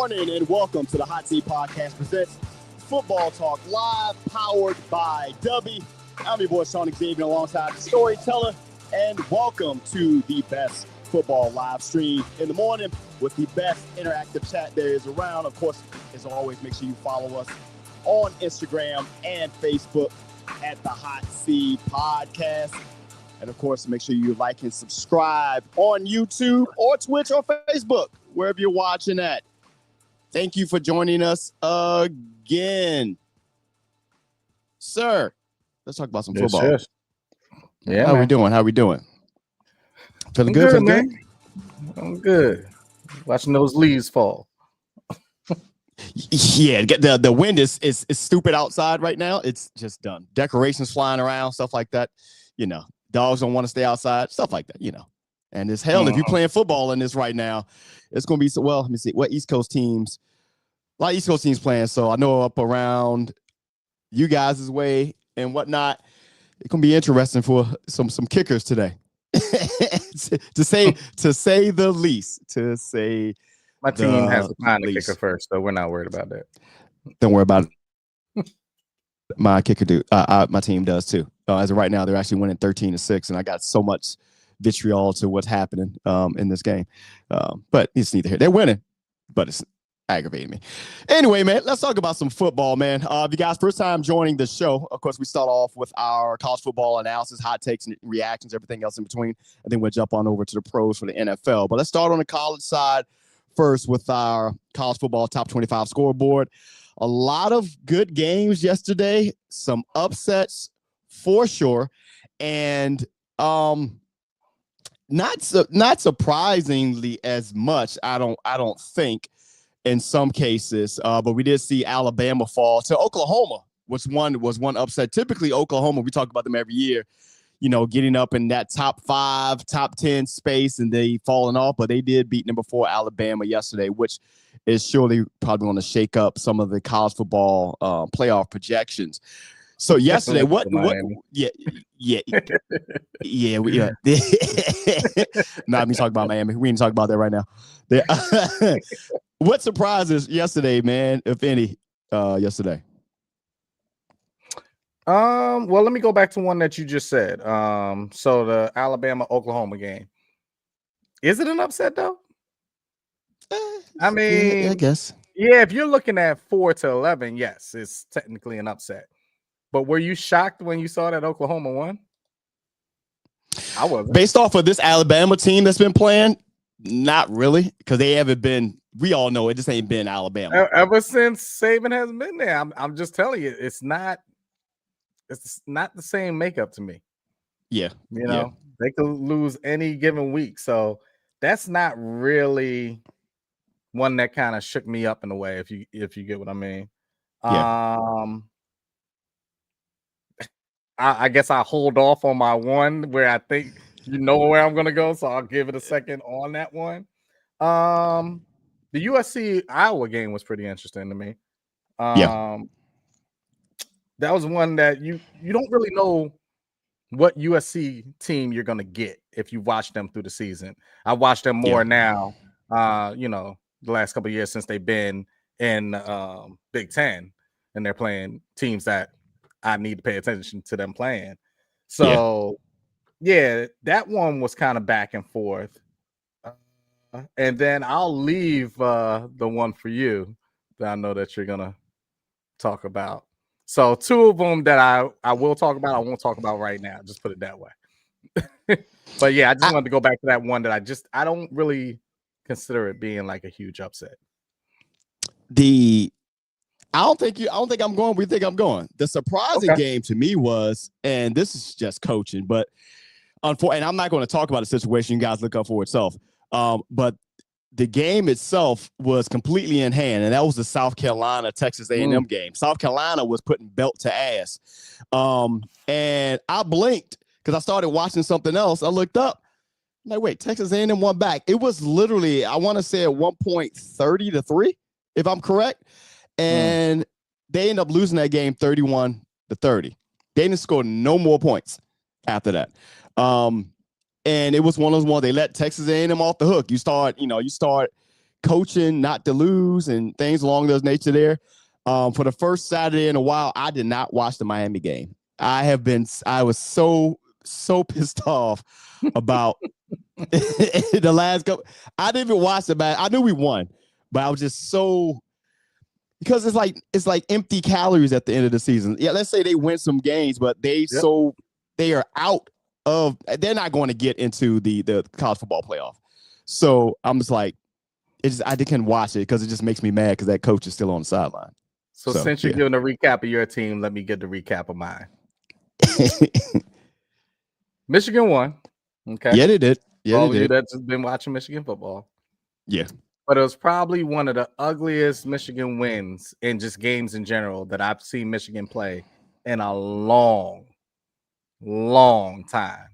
morning and welcome to the Hot Seat Podcast presents Football Talk Live, powered by DUBBY. I'm your boy Shawn Xavien alongside the Storyteller, and welcome to the best football live stream in the morning with the best interactive chat there is around. Of course, as always, make sure you follow us on Instagram and Facebook at the Hot Seat Podcast. And of course, make sure you like and subscribe on YouTube or Twitch or Facebook, wherever you're watching at. Thank you for joining us again. Sir, let's talk about some football. Yes. Yeah, How we doing? Feeling good? Feeling man. I'm good. Watching those leaves fall. Yeah, the wind is stupid outside right now. It's just done. Decorations flying around, stuff like that. You know, dogs don't want to stay outside, stuff like that, you know. And it's hell, if you're playing football in this right now, it's going to be so, well, let me see, what East Coast teams, a lot of East Coast teams playing. So I know up around you guys' way and whatnot, it's going to be interesting for some kickers today. to say the least. My team has to find a kicker first, so we're not worried about that. Don't worry about it. My kicker my team does too. As of right now, they're actually winning 13-6, and I got so much vitriol to what's happening in this game. But it's neither here. They're winning, but it's aggravating me. Anyway, man, let's talk about some football, man. If you guys first time joining the show, of course, we start off with our college football analysis, hot takes and reactions, everything else in between. And then we'll jump on over to the pros for the NFL. But let's start on the college side first with our college football top 25 scoreboard. A lot of good games yesterday, some upsets for sure. And not surprisingly as much, I don't think in some cases, but we did see Alabama fall to Oklahoma, which was one upset. Typically Oklahoma, we talk about them every year, you know, getting up in that top 5, top 10 space, and they falling off, but they did beat number 4 Alabama yesterday, which is surely probably going to shake up some of the college football playoff projections. So yesterday, what? Yeah. Not me talking about Miami. We ain't talking about that right now. What surprises yesterday, man, if any, yesterday? Well, let me go back to one that you just said. So the Alabama-Oklahoma game. Is it an upset though? I mean, yeah, I guess. Yeah, if you're looking at 4-11, yes, it's technically an upset. But were you shocked when you saw that Oklahoma won? I wasn't. Based off of this Alabama team that's been playing, not really, because they haven't been. We all know it just ain't been Alabama ever since Saban has been there. I'm just telling you, it's not the same makeup to me. Yeah, you know, they could lose any given week, so that's not really one that kind of shook me up in a way. If you get what I mean. Yeah. I guess I'll hold off on my one where I think you know where I'm going to go, so I'll give it a second on that one. The USC Iowa game was pretty interesting to me. That was one that you don't really know what USC team you're going to get if you watch them through the season. I watch them more now, you know, the last couple of years since they've been in Big Ten, and they're playing teams that I need to pay attention to them playing. So, yeah that one was kind of back and forth. And then I'll leave the one for you that I know that you're going to talk about. So 2 of them that I will talk about, I won't talk about right now. Just put it that way. But yeah, I just wanted to go back to that one that I don't really consider it being like a huge upset. I don't think I'm going. We think I'm going. The surprising game to me was, and this is just coaching, but and I'm not going to talk about the situation. You guys look up for itself. But the game itself was completely in hand, and that was the South Carolina Texas A&M game. South Carolina was putting belt to ass, and I blinked because I started watching something else. I looked up. I'm like, wait, Texas A&M won back. It was literally, I want to say at one point 30-3, if I'm correct. And they end up losing that game 31-30. They didn't score no more points after that. And it was one of those ones they let Texas A&M off the hook. You start coaching not to lose and things along those nature there. For the first Saturday in a while, I did not watch the Miami game. I was so pissed off about the last couple. I didn't even watch the match. I knew we won, but I was just so, because it's like empty calories at the end of the season. Yeah, let's say they win some games, but they are out of, they're not going to get into the college football playoff. So I'm just like, I couldn't watch it because it just makes me mad because that coach is still on the sideline. So since you're giving a recap of your team, let me get the recap of mine. Michigan won. Okay. Yeah, they did. Yeah, all of you that's been watching Michigan football. Yeah. But it was probably one of the ugliest Michigan wins in just games in general that I've seen Michigan play in a long time.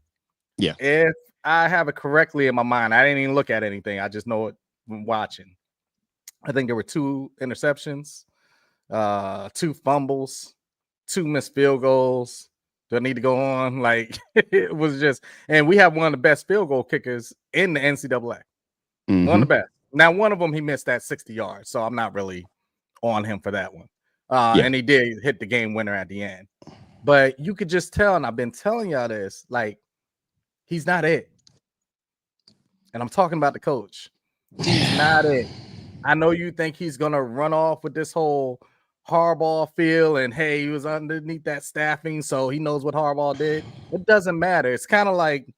Yeah. If I have it correctly in my mind, I didn't even look at anything. I just know it from watching. I think there were 2 interceptions, 2 fumbles, 2 missed field goals. Do I need to go on? Like, it was just, and we have one of the best field goal kickers in the NCAA. One of the best. Now, one of them, he missed that 60 yards, so I'm not really on him for that one. And he did hit the game winner at the end. But you could just tell, and I've been telling y'all this, like, he's not it. And I'm talking about the coach. He's not it. I know you think he's going to run off with this whole Harbaugh feel and, hey, he was underneath that staffing, so he knows what Harbaugh did. It doesn't matter. It's kind of like,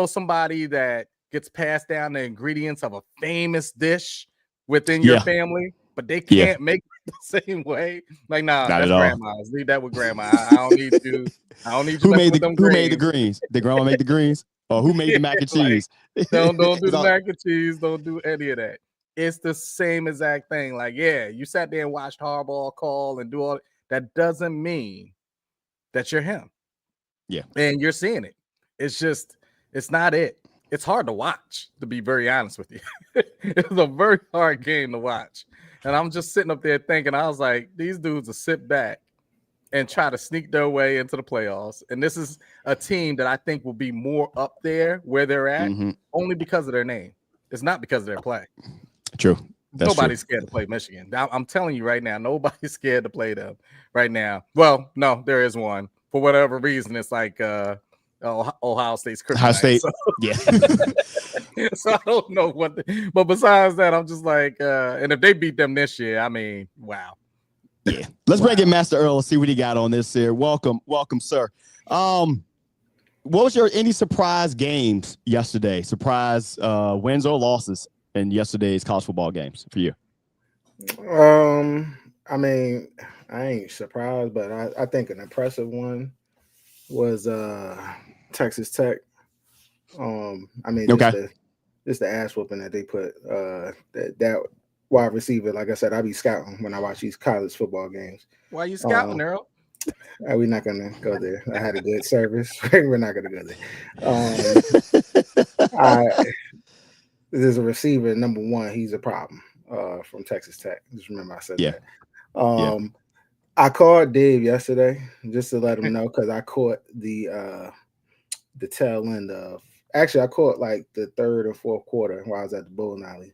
somebody that gets passed down the ingredients of a famous dish within your family, but they can't make it the same way. Like, nah, that's grandma's. Leave that with grandma. I don't need you. Who made the greens? Did grandma make the greens? Or who made the mac and cheese? Don't do the mac and cheese. Don't do any of that. It's the same exact thing. Like, you sat there and watched Harbaugh call and do all that. Doesn't mean that you're him. Yeah. And you're seeing it. It's just, it's not it. It's hard to watch, to be very honest with you. It's a very hard game to watch. And I'm just sitting up there thinking, I was like, these dudes will sit back and try to sneak their way into the playoffs. And this is a team that I think will be more up there where they're at only because of their name. It's not because of their play. True. Nobody's scared to play Michigan. I'm telling you right now, nobody's scared to play them right now. Well, no, there is one. For whatever reason, it's like Ohio State's kryptonite. Ohio State. So. Yeah. So I don't know what. But besides that, I'm just like, and if they beat them this year, I mean, wow. Yeah. Let's bring in Master Earl and see what he got on this here. Welcome, sir. What was any surprise games yesterday? Surprise wins or losses in yesterday's college football games for you? I mean, I ain't surprised, but I think an impressive one was Texas Tech. I mean, just the ass whooping that they put that wide receiver. Like I said, I be scouting when I watch these college football games. Why are you scouting, Earl? We're not gonna go there. I had a good service. We're not gonna go there. There's a receiver, number one. He's a problem from Texas Tech. Just remember I said that. I called Dave yesterday just to let him know because I caught the tail end of. Actually, I caught like the third or fourth quarter while I was at the bowling alley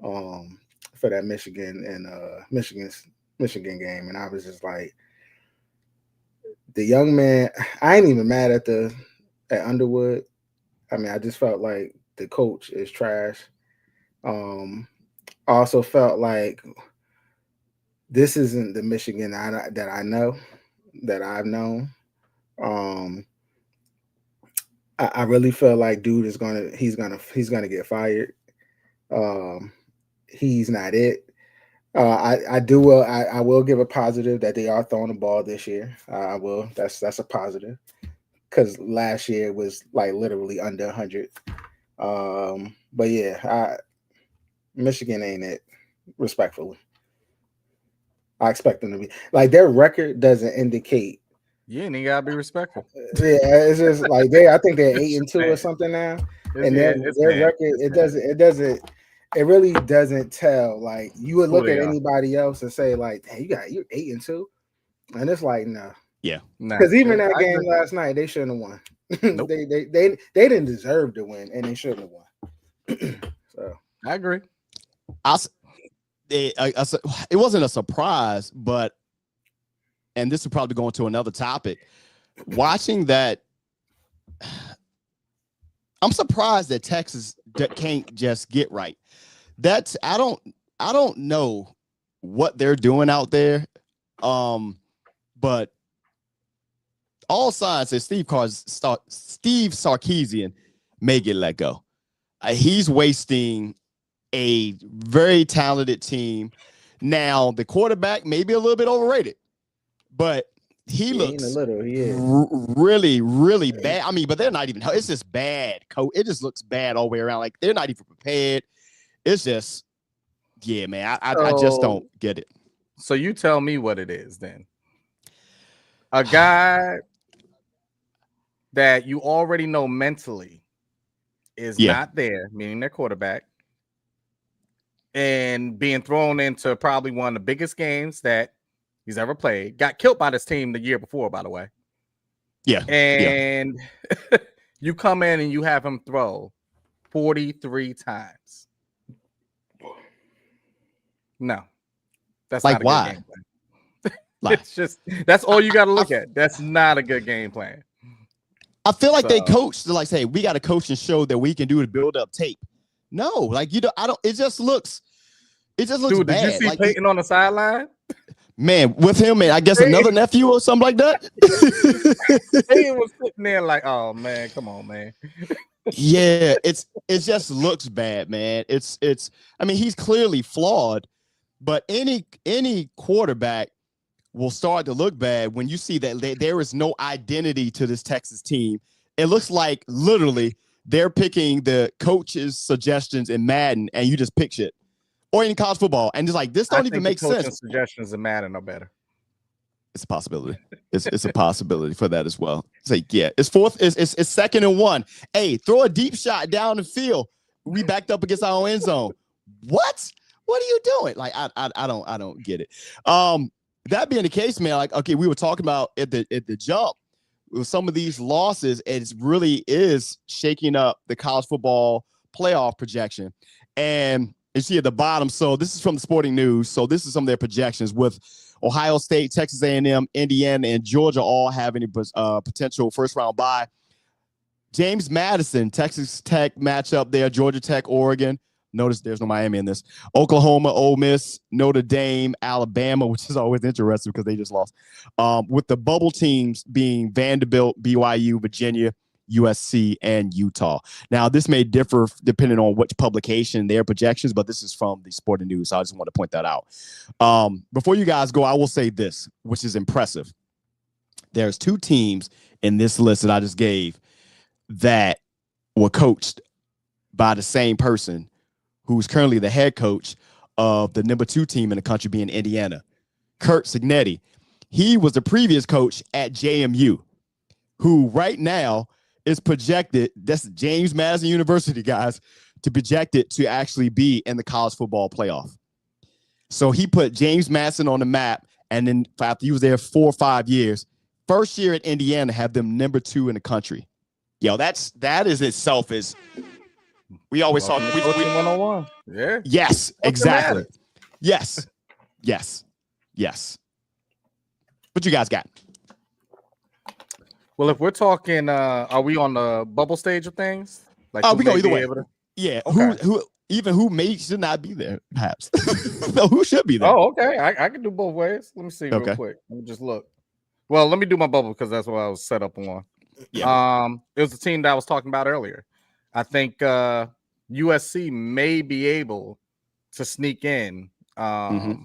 for that Michigan game, and I was just like, the young man. I ain't even mad at Underwood. I mean, I just felt like the coach is trash. I also felt like this isn't the Michigan that I know, that I've known. I really feel like dude is he's gonna get fired. He's not it. I will give a positive that they are throwing the ball this year. I will. That's a positive because last year was like literally under 100. But yeah, Michigan ain't it. Respectfully, I expect them to be like their record doesn't indicate. You ain't gotta be respectful. Yeah, it's just like I think they're 8-2 or something now, and their record it really doesn't tell. Like you would look at anybody else and say like, "Hey, you're 8-2," and it's like no, because even that game last night they shouldn't have won. Nope. they didn't deserve to win, and they shouldn't have won. So I agree. it wasn't a surprise, but, and this will probably go into another topic. Watching that, I'm surprised that Texas can't just get right. I don't know what they're doing out there, but all signs say Steve Sarkisian may get let go. He's wasting a very talented team. Now, the quarterback may be a little bit overrated, but he looks really, really bad. I mean, but they're not even. It's just bad. It just looks bad all the way around. Like, they're not even prepared. It's just, yeah, man. I just don't get it. So you tell me what it is then. A guy that you already know mentally is not there, meaning their quarterback, and being thrown into probably one of the biggest games that he's ever played. Got killed by this team the year before, by the way. Yeah. And you come in and you have him throw 43 times. No. That's like, not a why? good game plan. It's just, that's all you got to look at. That's not a good game plan. I feel like they coached to, like, say, we got to coach and show that we can do to build up tape. No, like, it just looks Dude, bad. Did you see like, Peyton on the sideline? Man, with him and I guess another nephew or something like that. Peyton was sitting there like, oh man, come on, man. Yeah, it just looks bad, man. I mean, he's clearly flawed, but any quarterback will start to look bad when you see that there is no identity to this Texas team. It looks like literally they're picking the coach's suggestions in Madden, and you just pick shit. Or in college football, and just like, this don't even make sense. Suggestions in Madden are better. It's a possibility. It's a possibility for that as well. It's like, yeah, it's 2nd and 1. Hey, throw a deep shot down the field. We backed up against our own end zone. What are you doing? Like, I don't get it. That being the case, man, like, okay, we were talking about at the jump with some of these losses, it really is shaking up the college football playoff projection. And you see at the bottom, so this is from the Sporting News. So this is some of their projections with Ohio State, Texas A&M, Indiana, and Georgia all having a potential first-round bye. James Madison, Texas Tech matchup there, Georgia Tech, Oregon. Notice there's no Miami in this. Oklahoma, Ole Miss, Notre Dame, Alabama, which is always interesting because they just lost. With the bubble teams being Vanderbilt, BYU, Virginia, USC, and Utah. Now, this may differ depending on which publication, their projections, but this is from the Sporting News, so I just want to point that out. Before you guys go, I will say this, which is impressive. There's 2 teams in this list that I just gave that were coached by the same person who's currently the head coach of the number 2 team in the country, being Indiana, Curt Cignetti. He was the previous coach at JMU, who right now is projected, that's James Madison University, guys, to project it to actually be in the college football playoff. So he put James Madison on the map, and then after he was there 4 or 5 years, first year at Indiana, have them number 2 in the country. Yo, that is itself is. We always talk. We 101. Yeah. Yes, exactly. Yes. What you guys got? Well, if we're talking, are we on the bubble stage of things? Like, we go either way. Yeah. Okay. Who should not be there, perhaps? No, who should be there? Oh, okay. I can do both ways. Let me see real quick. Let me just look. Well, let me do my bubble because that's what I was set up on. Yeah. It was the team that I was talking about earlier. I think USC may be able to sneak in to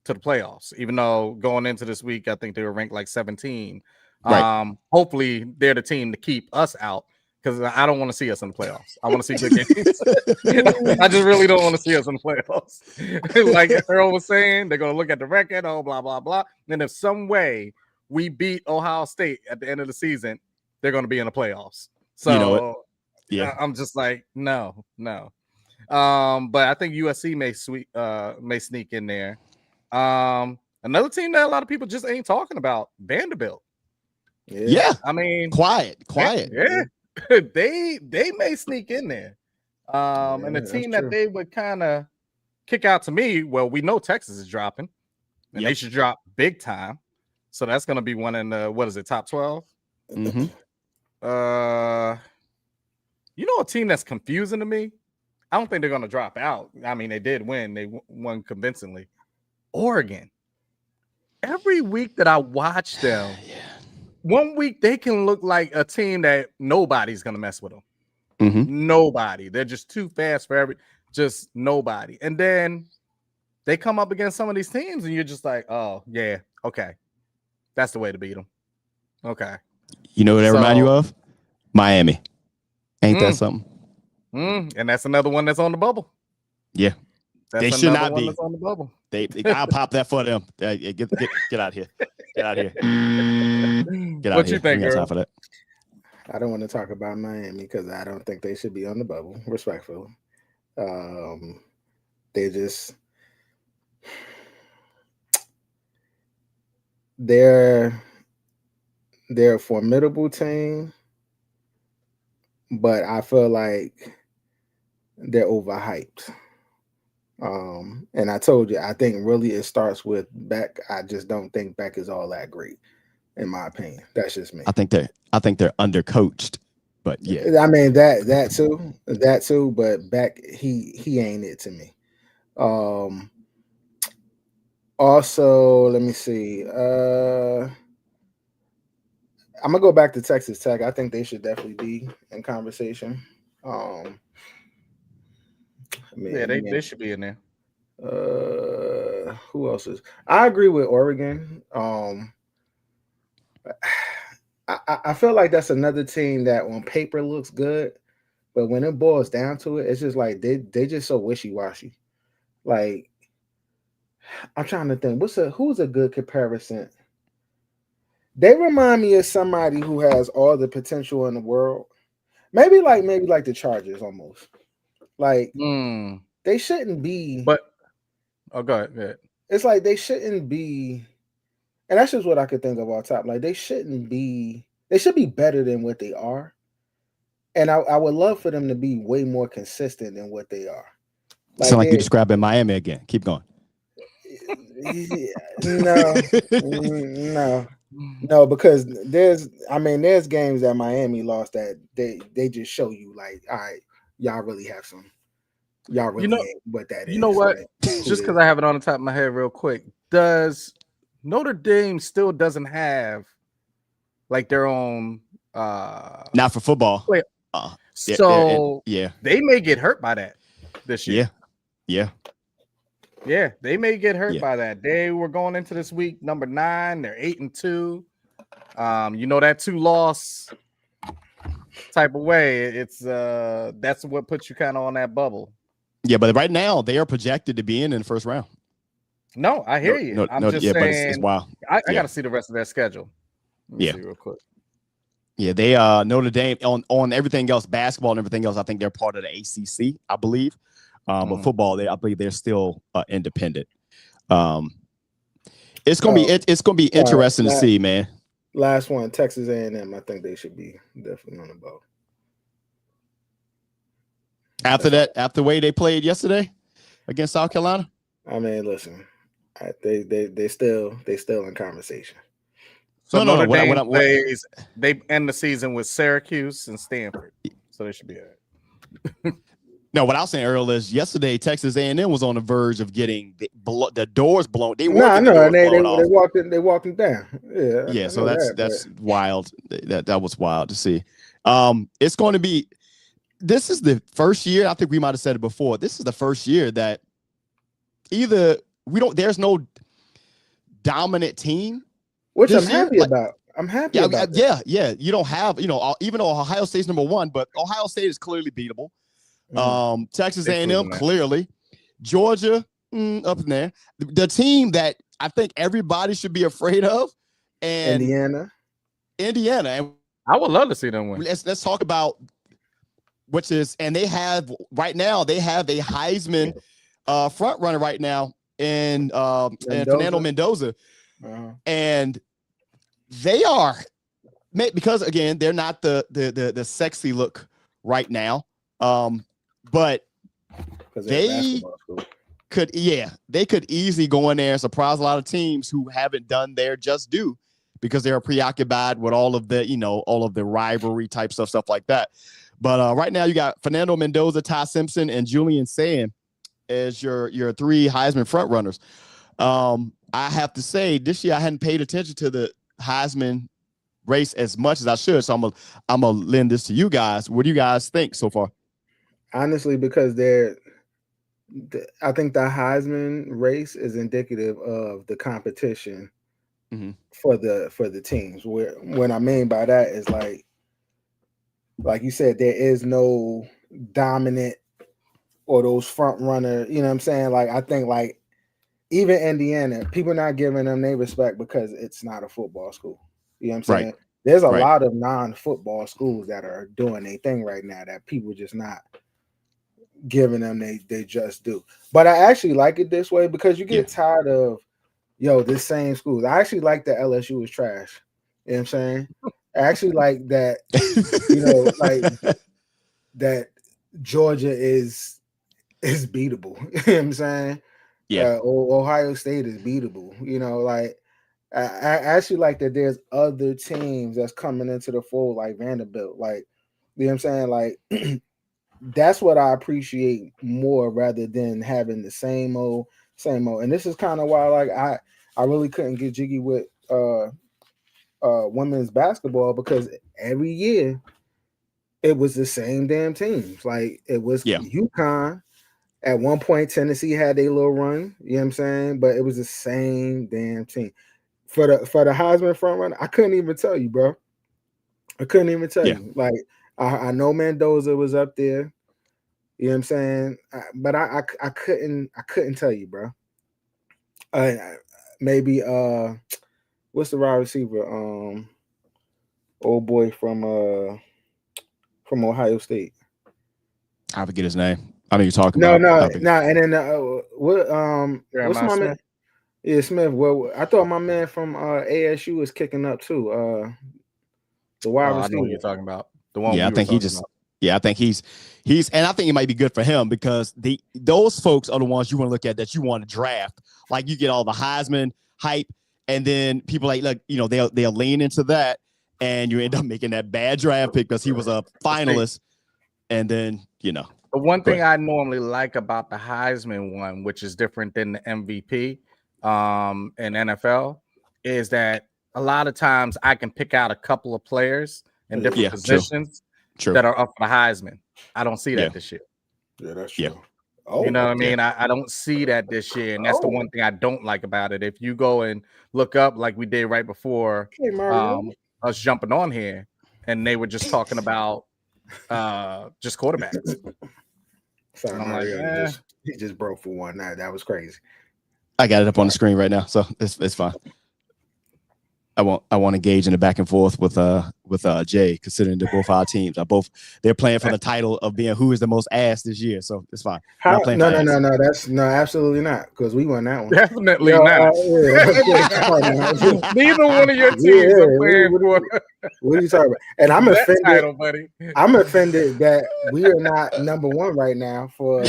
the playoffs, even though going into this week, I think they were ranked like 17. Right. Hopefully, they're the team to keep us out because I don't want to see us in the playoffs. I want to see good games. I just really don't want to see us in the playoffs. Like Earl was saying, they're going to look at the record, blah, blah, blah. And if some way we beat Ohio State at the end of the season, they're going to be in the playoffs. So, you know, yeah, I'm just like, no. But I think USC may sneak in there. Another team that a lot of people just ain't talking about, Vanderbilt. Yeah. I mean, quiet. Yeah. they may sneak in there. And the team that they would kind of kick out to me, well, we know Texas is dropping, and they should drop big time. So that's going to be one in the, what is it, top 12? Mm-hmm. You know, a team that's confusing to me. I don't think they're going to drop out. I mean, they did win. They won convincingly. Oregon. Every week that I watch them, 1 week they can look like a team that nobody's going to mess with them. Mm-hmm. Nobody. They're just too fast for just nobody. And then they come up against some of these teams, and you're just like, oh, yeah, okay. That's the way to beat them. Okay. You know what they remind you of? Miami. Ain't that something? And that's another one that's on the bubble. Yeah. They should not be on the bubble. They I'll pop that for them. Get out of here. Get out of here. Get out what of you here. think, We got girl? time for that. I don't want to talk about Miami because I don't think they should be on the bubble. Respectfully, they just they're a formidable team, but I feel like they're overhyped. And I told you, I think really it starts with Beck. I just don't think Beck is all that great, in my opinion. That's just me. I think they're undercoached, but yeah. I mean that too. But Beck, he ain't it to me. Also, let me see. I'm gonna go back to Texas Tech. I think they should definitely be in conversation. They should be in there. Who else is? I agree with Oregon. I feel like that's another team that on paper looks good, but when it boils down to it, it's just like they just so wishy-washy. Like, I'm trying to think, who's a good comparison? They remind me of somebody who has all the potential in the world. Maybe like the Chargers almost. Like they shouldn't be. But go ahead. It's like they shouldn't be, and that's just what I could think of off top. Like they shouldn't be. They should be better than what they are. And I would love for them to be way more consistent than what they are. Sound like you describing Miami again. Keep going. No, because there's games that Miami lost that they just show you like, all right, y'all really have some, y'all really ain't what that is. You know what? Right? Just because I have it on the top of my head real quick, does Notre Dame still doesn't have like their own not for football. So yeah, they may get hurt by that this year. Yeah, they may get hurt by that. They were going into this week number 9. They're 8-2. You know, that 2-loss type of way. It's that's what puts you kind of on that bubble. Yeah, but right now they are projected to be in the first round. No, I hear you. I'm just saying, but it's wild. I got to see the rest of their schedule. Let me see real quick. Yeah, they Notre Dame on everything else, basketball and everything else. I think they're part of the ACC, I believe. But football, I believe they're still independent. It's gonna be interesting to see, man. Last one, Texas A&M. I think they should be definitely on the boat. After the way they played yesterday against South Carolina. I mean, listen, they still in conversation. So Notre Dame plays. They end the season with Syracuse and Stanford, so they should be all right. No, what I was saying, Earl, is yesterday Texas A&M was on the verge of getting the doors blown. They walked them down. Yeah. So that's wild. That was wild to see. It's going to be. This is the first year. I think we might have said it before. This is the first year that there's no dominant team, which I'm happy about. I'm happy about that. Yeah. You don't have, even though Ohio State's number 1, but Ohio State is clearly beatable. Texas A&M clearly, Georgia up in there. The team that I think everybody should be afraid of, and Indiana, and I would love to see them win. Let's talk about and they have right now. They have a Heisman front runner right now in Fernando Mendoza, and they are because again they're not the sexy look right now. but they could easily go in there and surprise a lot of teams who haven't done their just due because they're preoccupied with all of the rivalry type stuff like that. But right now you got Fernando Mendoza, Ty Simpson, and Julian Sand as your 3 Heisman front runners. I have to say this year I hadn't paid attention to the Heisman race as much as I should. So I'm gonna lend this to you guys. What do you guys think so far? Honestly, because I think the Heisman race is indicative of the competition for the teams. What I mean by that is like you said, there is no dominant or those front runner. You know what I'm saying? Like I think like even Indiana, people not giving them their respect because it's not a football school. You know what I'm saying? Right. There's a lot of non-football schools that are doing their thing right now that people just not giving them they just do. But I actually like it this way because you get tired of this same schools. I actually like that LSU is trash. You know what I'm saying? I actually like that, like that Georgia is beatable. You know what I'm saying? Yeah. Ohio State is beatable. I actually like that there's other teams that's coming into the fold like Vanderbilt. Like, you know what I'm saying? Like that's what I appreciate more rather than having the same old. And this is kind of why like I really couldn't get jiggy with women's basketball because every year it was the same damn teams. Like it was UConn. At one point, Tennessee had their little run, you know what I'm saying? But it was the same damn team. For the Heisman front runner, I couldn't even tell you, bro. I couldn't even tell you. Like I know Mendoza was up there, you know what I'm saying? But I couldn't tell you, bro. Maybe what's the wide receiver? Old boy from Ohio State. I forget his name. I know you're talking about. No. And then what's my man? Yeah, Smith. Well, I thought my man from ASU was kicking up too. The wide receiver. I know what you're talking about. The one. Yeah, I think he just. About. Yeah, I think he's, and I think it might be good for him because those folks are the ones you want to look at that you want to draft. Like you get all the Heisman hype, and then people they'll lean into that, and you end up making that bad draft pick because he was a finalist, and then The one thing I normally like about the Heisman one, which is different than the MVP in NFL, is that a lot of times I can pick out a couple of players in different positions that are up for the Heisman. I don't see that this year. Yeah, that's true. Yeah. Oh, you know what I mean? I don't see that this year, and that's the one thing I don't like about it. If you go and look up like we did right before us jumping on here, and they were just talking about just quarterbacks. Sorry, Mario, he just broke for one. That was crazy. I got it up on the screen right now, so it's fine. I won't engage in the back and forth with Jay, considering they're both our teams. They're playing for the title of being who is the most ass this year, so it's fine. No, that's absolutely not, because we won that one. Definitely not. Neither one of your teams are playing for. What are you talking about? And I'm offended, title, buddy. I'm offended that we are not number one right now for.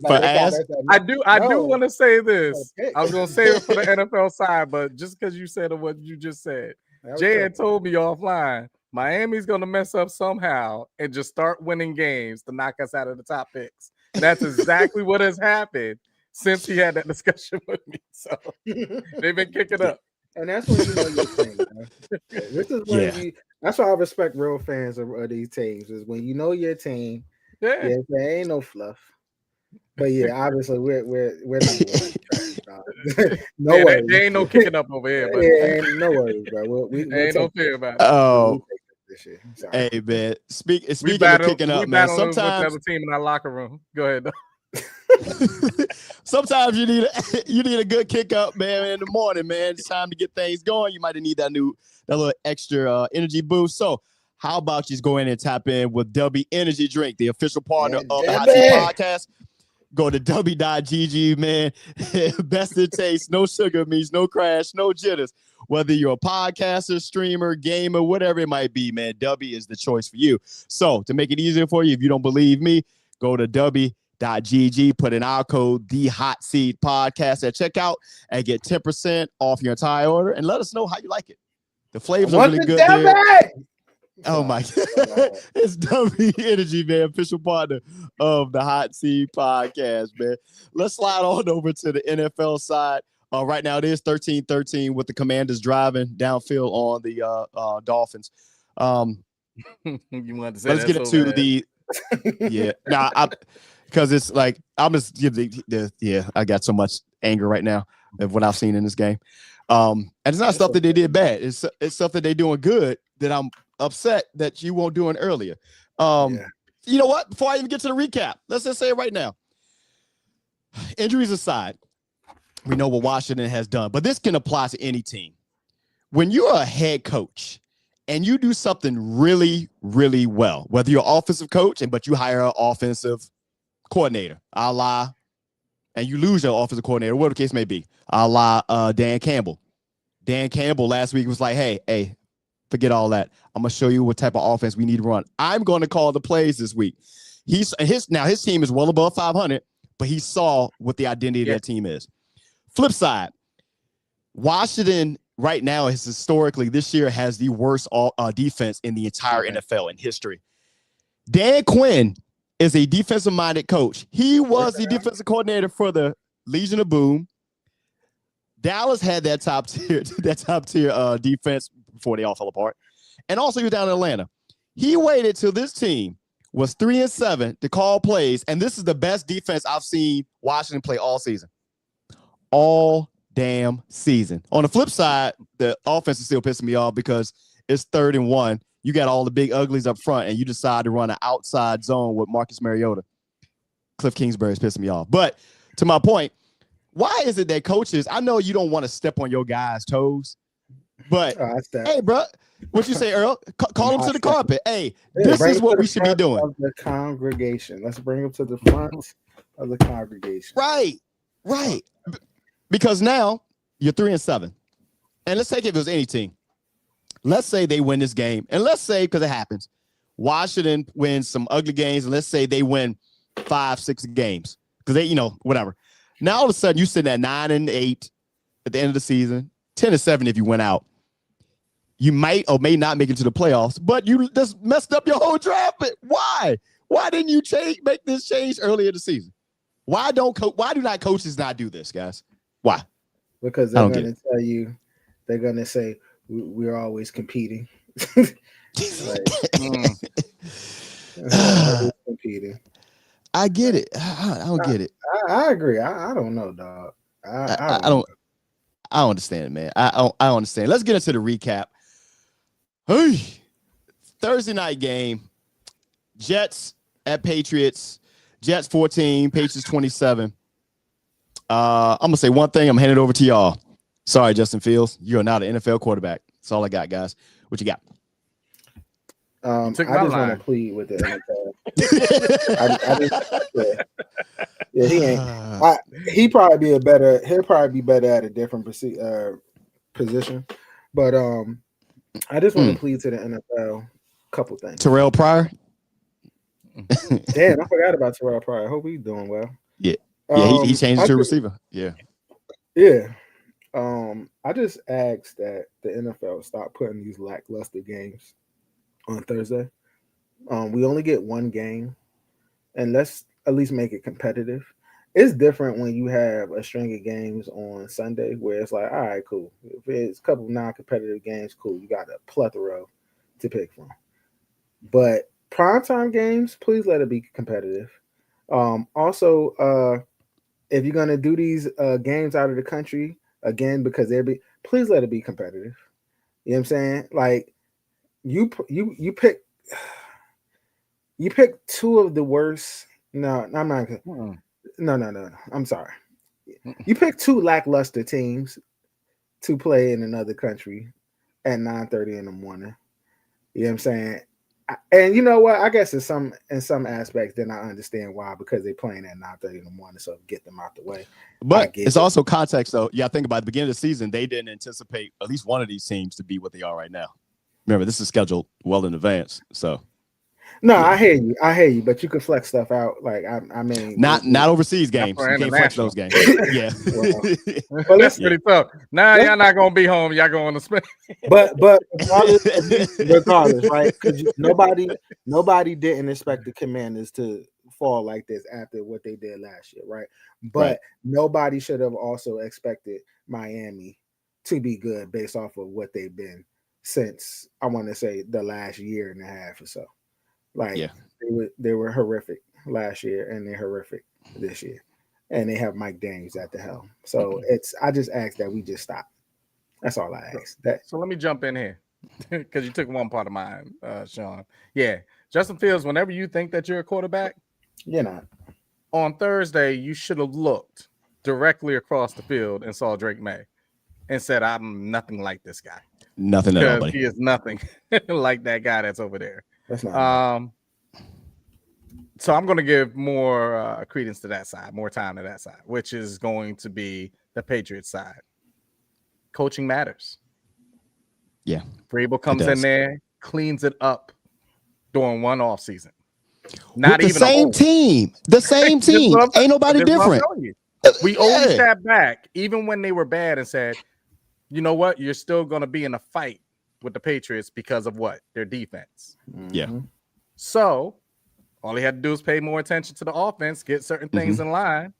I do want to say this. Okay. I was going to save it for the NFL side, but just because you said what you just said, Jay had told me offline, Miami's going to mess up somehow and just start winning games to knock us out of the top picks. And that's exactly what has happened since he had that discussion with me. So they've been kicking up. And that's when you know you're playing. This is when that's why I respect real fans of these teams, is when you know your team. Yeah, there ain't no fluff. But yeah, obviously we're number one. No worries. There ain't no kicking up over here. But ain't no worries, bro. We ain't no fear about it. Oh, hey man. Speaking of kicking up, man. Sometimes a team in our locker room. Go ahead. Sometimes you need a good kick up, man. In the morning, man. It's time to get things going. You might need that little extra energy boost. So how about you just go in and tap in with DUBBY Energy Drink, the official partner of the Hot Seat Podcast. Go to dubby.gg, man. Best in taste, no sugar means no crash, no jitters. Whether you're a podcaster, streamer, gamer, whatever it might be, man, DUBBY is the choice for you. So to make it easier for you, if you don't believe me, go to DUBBY.GG, put in our code THEHOTSEEDPODCAST at checkout and get 10% off your entire order. And let us know how you like it. The flavors are really good there. Oh my! It's DUBBY Energy, man, official partner of the Hot Seat Podcast, man. Let's slide on over to the NFL side. Right now it is 13-13 with the Commanders driving downfield on the Dolphins. You want to say let's get into the because it's like I'm just I got so much anger right now of what I've seen in this game. And it's not stuff that they did bad. It's stuff that they're doing good that I'm upset that you weren't doing earlier. You know what? Before I even get to the recap, let's just say it right now. Injuries aside, we know what Washington has done, but this can apply to any team. When you're a head coach and you do something really, really well, whether you're an offensive coach but you hire an offensive coordinator, and you lose your offensive coordinator, whatever the case may be, Dan Campbell. Dan Campbell last week was like, hey, forget all that. I'm going to show you what type of offense we need to run. I'm going to call the plays this week. His team is well above 500, but he saw what the identity of that team is. Flip side, Washington right now is historically this year has the worst defense in the entire NFL in history. Dan Quinn is a defensive-minded coach. He was the defensive coordinator for the Legion of Boom. Dallas had that top tier defense before they all fell apart. And also he was down in Atlanta. He waited till this team was 3-7 to call plays, and this is the best defense I've seen Washington play all season. All damn season. On the flip side, the offense is still pissing me off because it's 3rd and 1. You got all the big uglies up front, and you decide to run an outside zone with Marcus Mariota. Cliff Kingsbury is pissing me off. But to my point, why is it that coaches, I know you don't want to step on your guys' toes, but hey, bro, what you say, Earl? Call them to the carpet. Hey, this is what we should be doing. Of the congregation. Let's bring them to the front of the congregation. Right. Because now you're 3-7. And let's take it if it was any team. Let's say they win this game. And let's say, because it happens, Washington wins some ugly games. And let's say they win 5-6 games. Because they, whatever. Now all of a sudden you're sitting at 9-8 at the end of the season, 10-7 if you went out. You might or may not make it to the playoffs, but you just messed up your whole draft pick. Why? Why didn't you make this change earlier in the season? Why do not coaches not do this, guys? Why? Because they're going to tell you, they're going to say, we're always competing. Competing. I get it. I don't get it. I agree. I don't know, dog. I don't understand it, man. I don't understand. Let's get into the recap. Hey, Thursday night game. Jets at Patriots. Jets 14, Patriots 27. I'm going to say one thing. I'm handing it over to y'all. Sorry, Justin Fields. You're not an NFL quarterback. That's all I got, guys. What you got? I just want to plead with the NFL. He ain't. He'll probably be better at a different position. But I just want to plead to the NFL a couple things. Terrell Pryor. Damn, I forgot about Terrell Pryor. I hope he's doing well. Yeah, he changed to receiver. Yeah. I just asked that the NFL stop putting these lackluster games on Thursday. We only get one game, and let's at least make it competitive. It's different when you have a string of games on Sunday where it's like, all right, cool. If it's a couple of non-competitive games, cool. You got a plethora to pick from. But primetime games, please let it be competitive. Also, if you're gonna do these games out of the country again because please let it be competitive. You know what I'm saying? Like you pick two of the worst. No, I'm not. No. I'm sorry. You pick two lackluster teams to play in another country at 9:30 in the morning. You know what I'm saying? And you know what? I guess in some aspects, then I understand why, because they're playing at 9:30 in the morning, so get them out the way. But it's also context, though. Yeah, I think about the beginning of the season, they didn't anticipate at least one of these teams to be what they are right now. Remember, this is scheduled well in advance. So, No, I hear you, but you can flex stuff out. Like I mean, not overseas games. You can't flex those games. Yeah, well, that's pretty tough. Now y'all not gonna be home. Y'all going to spend. But regardless, right? Because nobody didn't expect the Commanders to fall like this after what they did last year, right? But nobody should have also expected Miami to be good based off of what they've been since, I want to say, the last year and a half or so. Like they were horrific last year and they're horrific this year. And they have Mike Daniels at the helm. So I just ask that we just stop. That's all I ask. So let me jump in here because you took one part of mine, Sean. Yeah. Justin Fields, whenever you think that you're a quarterback, you're not. On Thursday, you should have looked directly across the field and saw Drake May and said, I'm nothing like this guy. Nothing at all, buddy. He is nothing like that guy that's over there. That's not so I'm going to give more credence to that side, more time to that side, which is going to be the Patriots side. Coaching matters. Yeah. Vrabel comes in there, cleans it up during one off season. Not with even the same team. The same team. Ain't nobody different. We always sat back, even when they were bad, and said, you know what? You're still going to be in a fight with the Patriots because of what? Their defense. Yeah. So all he had to do is pay more attention to the offense, get certain things in line.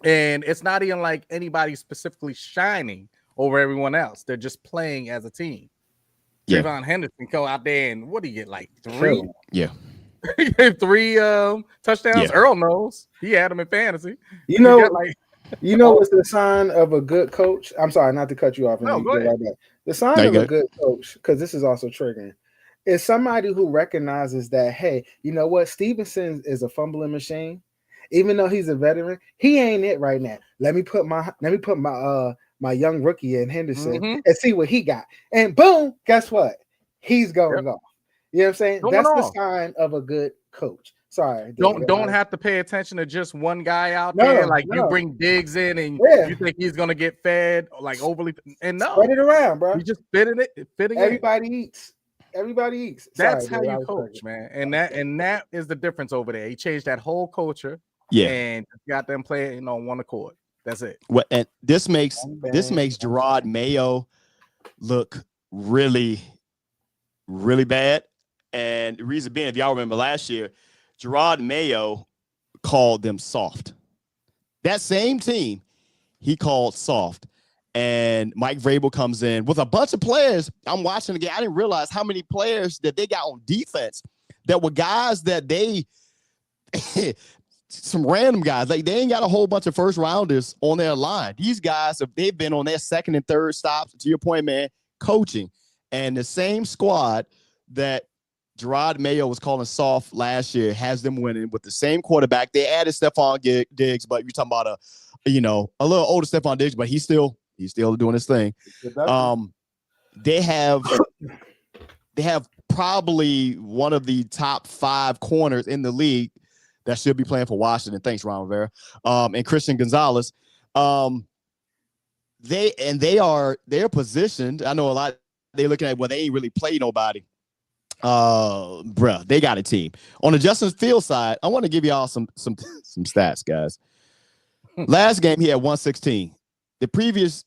And it's not even like anybody specifically shining over everyone else. They're just playing as a team. Yeah. Trayvon Henderson go out there and what do you get? Like 3? Yeah. 3 touchdowns. Yeah. Earl knows. He had them in fantasy. You know what's the sign of a good coach? I'm sorry, not to cut you off. No, go ahead. Like that. The sign of a good coach, because this is also triggering, is somebody who recognizes that, hey, you know what? Stevenson is a fumbling machine. Even though he's a veteran, he ain't it right now. Let me put my young rookie in Henderson and see what he got. And boom, guess what? He's going off. You know what I'm saying? That's the sign of a good coach. Sorry. Don't have to pay attention to just one guy out there. Like you bring Diggs in and you think he's gonna get fed like overly and no. Spread it around, bro. You just fitting Everybody eats. Everybody eats. That's how you coach, man. And that is the difference over there. He changed that whole culture. Yeah, and got them playing on one accord. That's it. Well, and this makes Gerard Mayo look really, really bad. And the reason being, if y'all remember last year, Gerard Mayo called them soft. That same team, he called soft. And Mike Vrabel comes in with a bunch of players. I'm watching the game. I didn't realize how many players that they got on defense that were guys that they some random guys. Like they ain't got a whole bunch of first rounders on their line. These guys, they've been on their second and third stops, to your point, man, coaching. And the same squad that Gerard Mayo was calling soft last year has them winning with the same quarterback. They added Stephon Diggs, but you're talking about a little older Stephon Diggs, but he's still doing his thing. They have probably one of the top 5 corners in the league that should be playing for Washington. Thanks, Ron Rivera. And Christian Gonzalez. They're positioned. I know a lot. They're looking at, well, they ain't really played nobody. Bruh, they got a team. On the Justin Fields side, I want to give y'all some stats, guys. Last game he had 116. The previous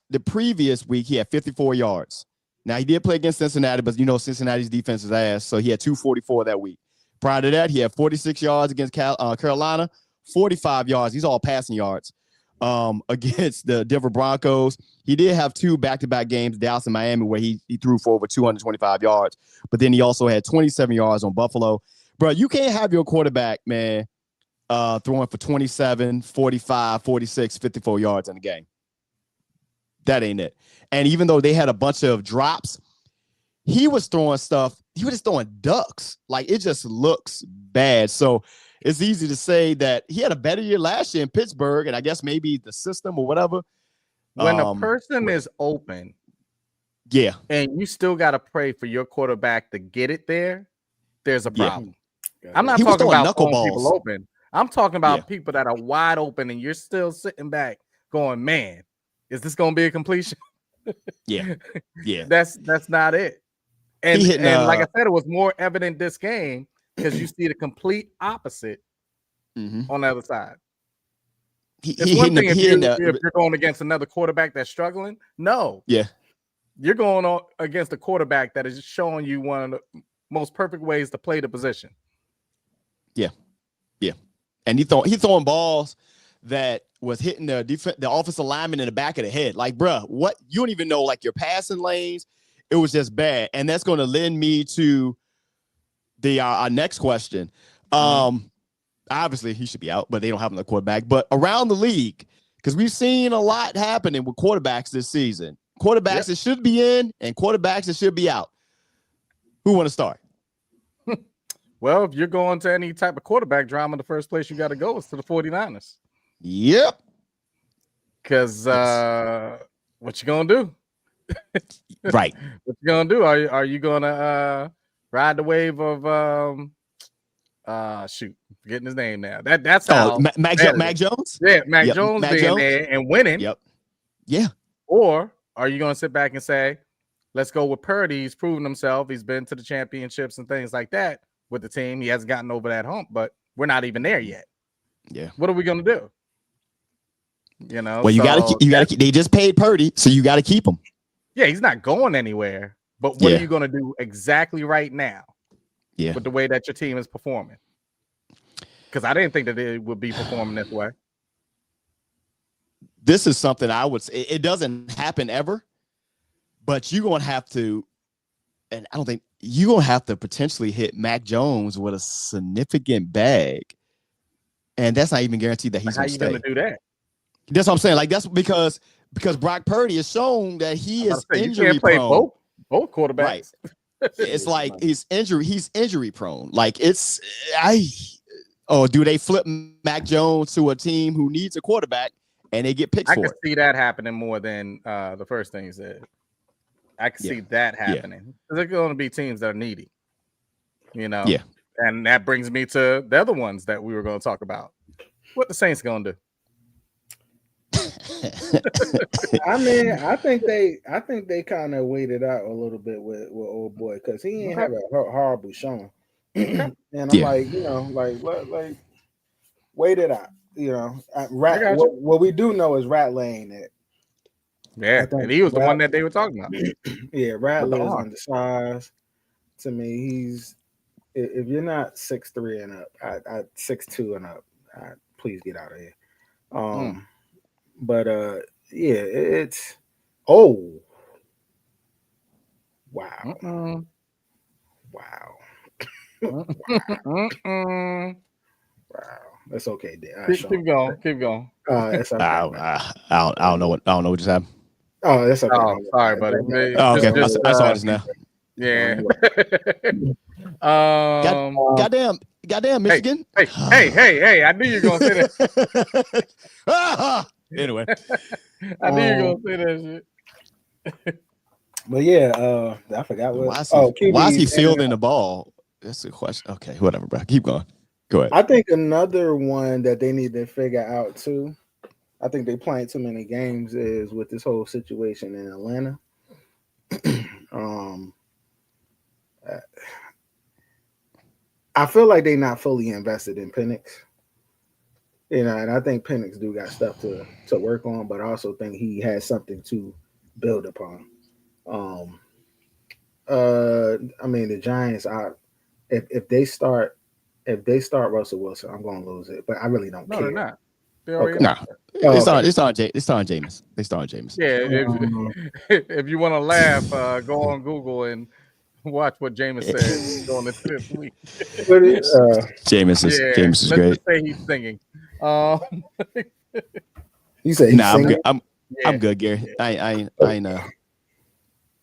week he had 54 yards. Now he did play against Cincinnati, but Cincinnati's defense is ass, so he had 244 that week. Prior to that, he had 46 yards against Carolina, 45 yards. These are all passing yards against the Denver Broncos. He did have 2 back-to-back games, Dallas and Miami, where he threw for over 225 yards. But then he also had 27 yards on Buffalo. Bro, you can't have your quarterback, man, throwing for 27, 45, 46, 54 yards in the game. That ain't it. And even though they had a bunch of drops, he was throwing stuff. He was just throwing ducks. Like, it just looks bad. So it's easy to say that he had a better year last year in Pittsburgh, and I guess maybe the system or whatever. When a person is open, and you still got to pray for your quarterback to get it there, there's a problem. Yeah. I'm not talking about people open. I'm talking about people that are wide open, and you're still sitting back going, man, is this going to be a completion? Yeah. That's not it. And like I said, it was more evident this game because you see the complete opposite on the other side. It's He one thing if you're going against another quarterback that's struggling. No. Yeah. You're going against a quarterback that is showing you one of the most perfect ways to play the position. Yeah. Yeah. And he throwing balls that was hitting the offensive lineman in the back of the head. Like, bruh, what? You don't even know, like, your passing lanes. It was just bad. And that's going to lend me to the our next question. Obviously, he should be out, but they don't have him at quarterback. But around the league, because we've seen a lot happening with quarterbacks this season. Quarterbacks that should be in and quarterbacks that should be out. Who want to start? Well, if you're going to any type of quarterback drama, the first place you got to go is to the 49ers. Yep. Because what you going to do? Right. What you going to do? Are you going to ride the wave of forgetting his name now. That's how Mac Jones? Yeah, Mac Jones being there and winning. Yep. Yeah. Or are you going to sit back and say, let's go with Purdy? He's proven himself. He's been to the championships and things like that with the team. He hasn't gotten over that hump, but we're not even there yet. Yeah. What are we going to do? You know, well, you gotta keep. They just paid Purdy, so you got to keep him. Yeah, he's not going anywhere. But what are you going to do exactly right now? Yeah, with the way that your team is performing, because I didn't think that it would be performing this way. This is something I would say it doesn't happen ever, but you're gonna have to, and I don't think you're gonna have to potentially hit Mac Jones with a significant bag, and that's not even guaranteed that he's gonna stay. How you gonna do that? That's what I'm saying. Like, that's because Brock Purdy has shown that he is injury prone. Both quarterbacks. Right. It's like he's injury prone. Like, do they flip Mac Jones to a team who needs a quarterback and they get picks for it? I can see that happening more than the first thing you said. I can see that happening. There's going to be teams that are needy, you know? Yeah. And that brings me to the other ones that we were going to talk about. What the Saints going to do? I mean, I think they kind of waited out a little bit with old boy because he ain't have a horrible showing. And I'm like, you know, like wait it out. You know, what we do know is Rattler ain't it. Yeah, and he was the one that they were talking about. Yeah, Rattler is undersized. To me, he's if you're not 6'3" and up, 6'2" and up, please get out of here. But it's wow. Wow. Wow. That's okay, Dan. Keep going. That's okay, I don't know what just happened. Oh, that's okay. Oh, sorry, buddy. Okay, I saw this now. Yeah. Goddamn, Michigan. Hey! I knew you were gonna say that. Anyway, I knew you were gonna say that shit. But yeah, I forgot what. Why is he fielding the ball? That's the question. Okay, whatever, bro. Keep going. Go ahead. I think another one that they need to figure out too. I think they playing too many games is with this whole situation in Atlanta. I feel like they're not fully invested in Penix. You know, and I think Penix do got stuff to work on, but I also think he has something to build upon. I mean, the Giants if they start Russell Wilson, I'm gonna lose it. But I really don't care. They're not. It's on Jameis. They start Jameis. Yeah, if you want to laugh, go on Google and watch what Jameis said going into this week. Jameis is great. Let's say he's singing. You say nah, I'm good, Gary. I'm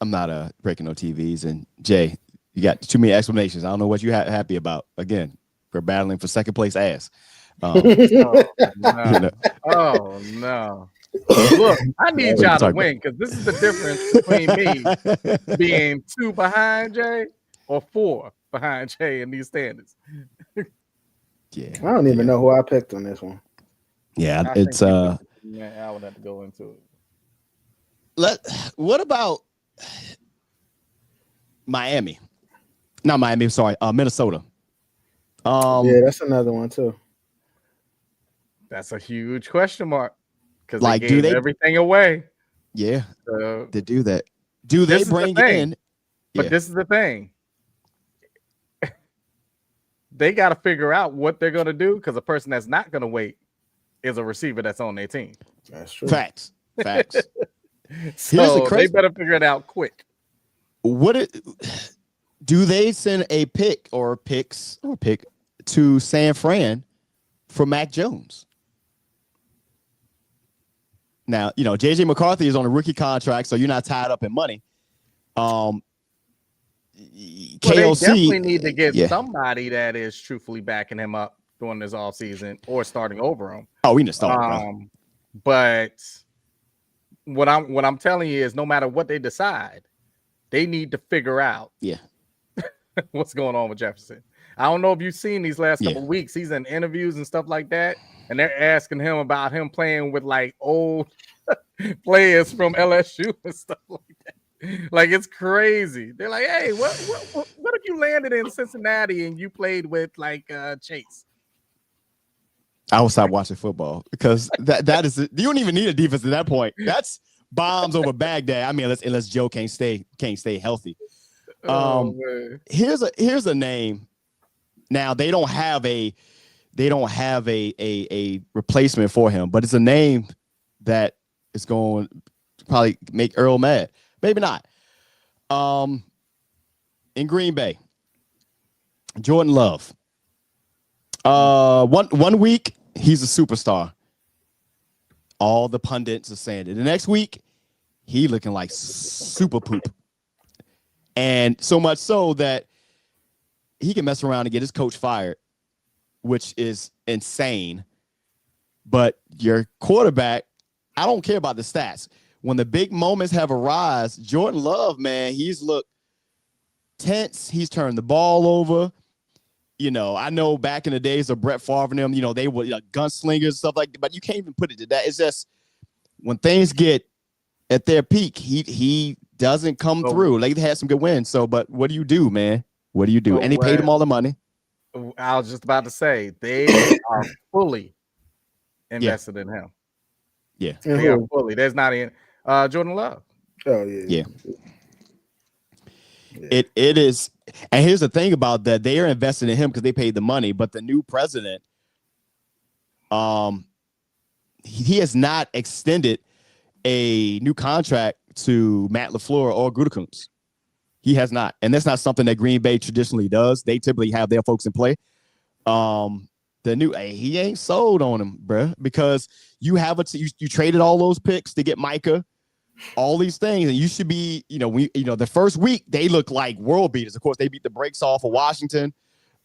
not breaking no TVs. And Jay, you got too many explanations. I don't know what you happy about. Again, we're battling for second place ass. Oh no. Look, I need y'all to win because this is the difference between me being 2 behind Jay or 4 behind Jay in these standards. Yeah, I don't even know who I picked on this one. Yeah, I would have to go into it. What about Miami? Not Miami, sorry, Minnesota. Yeah, that's another one too. That's a huge question mark because like, they gave everything away. Yeah, to do that. Do they bring in? But this is the thing. They got to figure out what they're going to do because a person that's not going to wait is a receiver that's on their team. That's true. Facts. So they better figure it out quick. Do they send a pick to San Fran for Mac Jones? Now, JJ McCarthy is on a rookie contract, so you're not tied up in money. KOC, they definitely need to get somebody that is truthfully backing him up during this offseason or starting over him. Oh, we need to start. But what I'm telling you is, no matter what they decide, they need to figure out what's going on with Jefferson. I don't know if you've seen these last couple of weeks. He's in interviews and stuff like that, and they're asking him about him playing with like old players from LSU and stuff like that. Like, it's crazy. They're like, hey, what if you landed in Cincinnati and you played with like Chase? I will stop watching football because that is you don't even need a defense at that point. That's bombs over Baghdad. I mean, unless Joe can't stay healthy. Here's a name. Now they don't have a replacement for him, but it's a name that is going to probably make Earl mad. Maybe not. In Green Bay, Jordan Love. One week he's a superstar. All the pundits are saying it. The next week, he looking like super poop. And so much so that he can mess around and get his coach fired, which is insane. But your quarterback, I don't care about the stats. When the big moments have arisen, Jordan Love, man, he's looked tense. He's turned the ball over. I know back in the days of Brett Favre and them, they were gunslingers and stuff like that, but you can't even put it to that. It's just when things get at their peak, he doesn't come through. Like, they had some good wins. So, but what do you do, man? What do you do? And he paid him all the money. I was just about to say, they are fully invested in him. Yeah. They are fully. There's not in Jordan Love. Oh, yeah. It is. And here's the thing about that. They are investing in him because they paid the money. But the new president, he has not extended a new contract to Matt LaFleur or Gutekunst. He has not. And that's not something that Green Bay traditionally does. They typically have their folks in play. He ain't sold on him, bro, because you traded all those picks to get Micah, all these things, and you should be, the first week they look like world beaters. Of course, they beat the brakes off of Washington,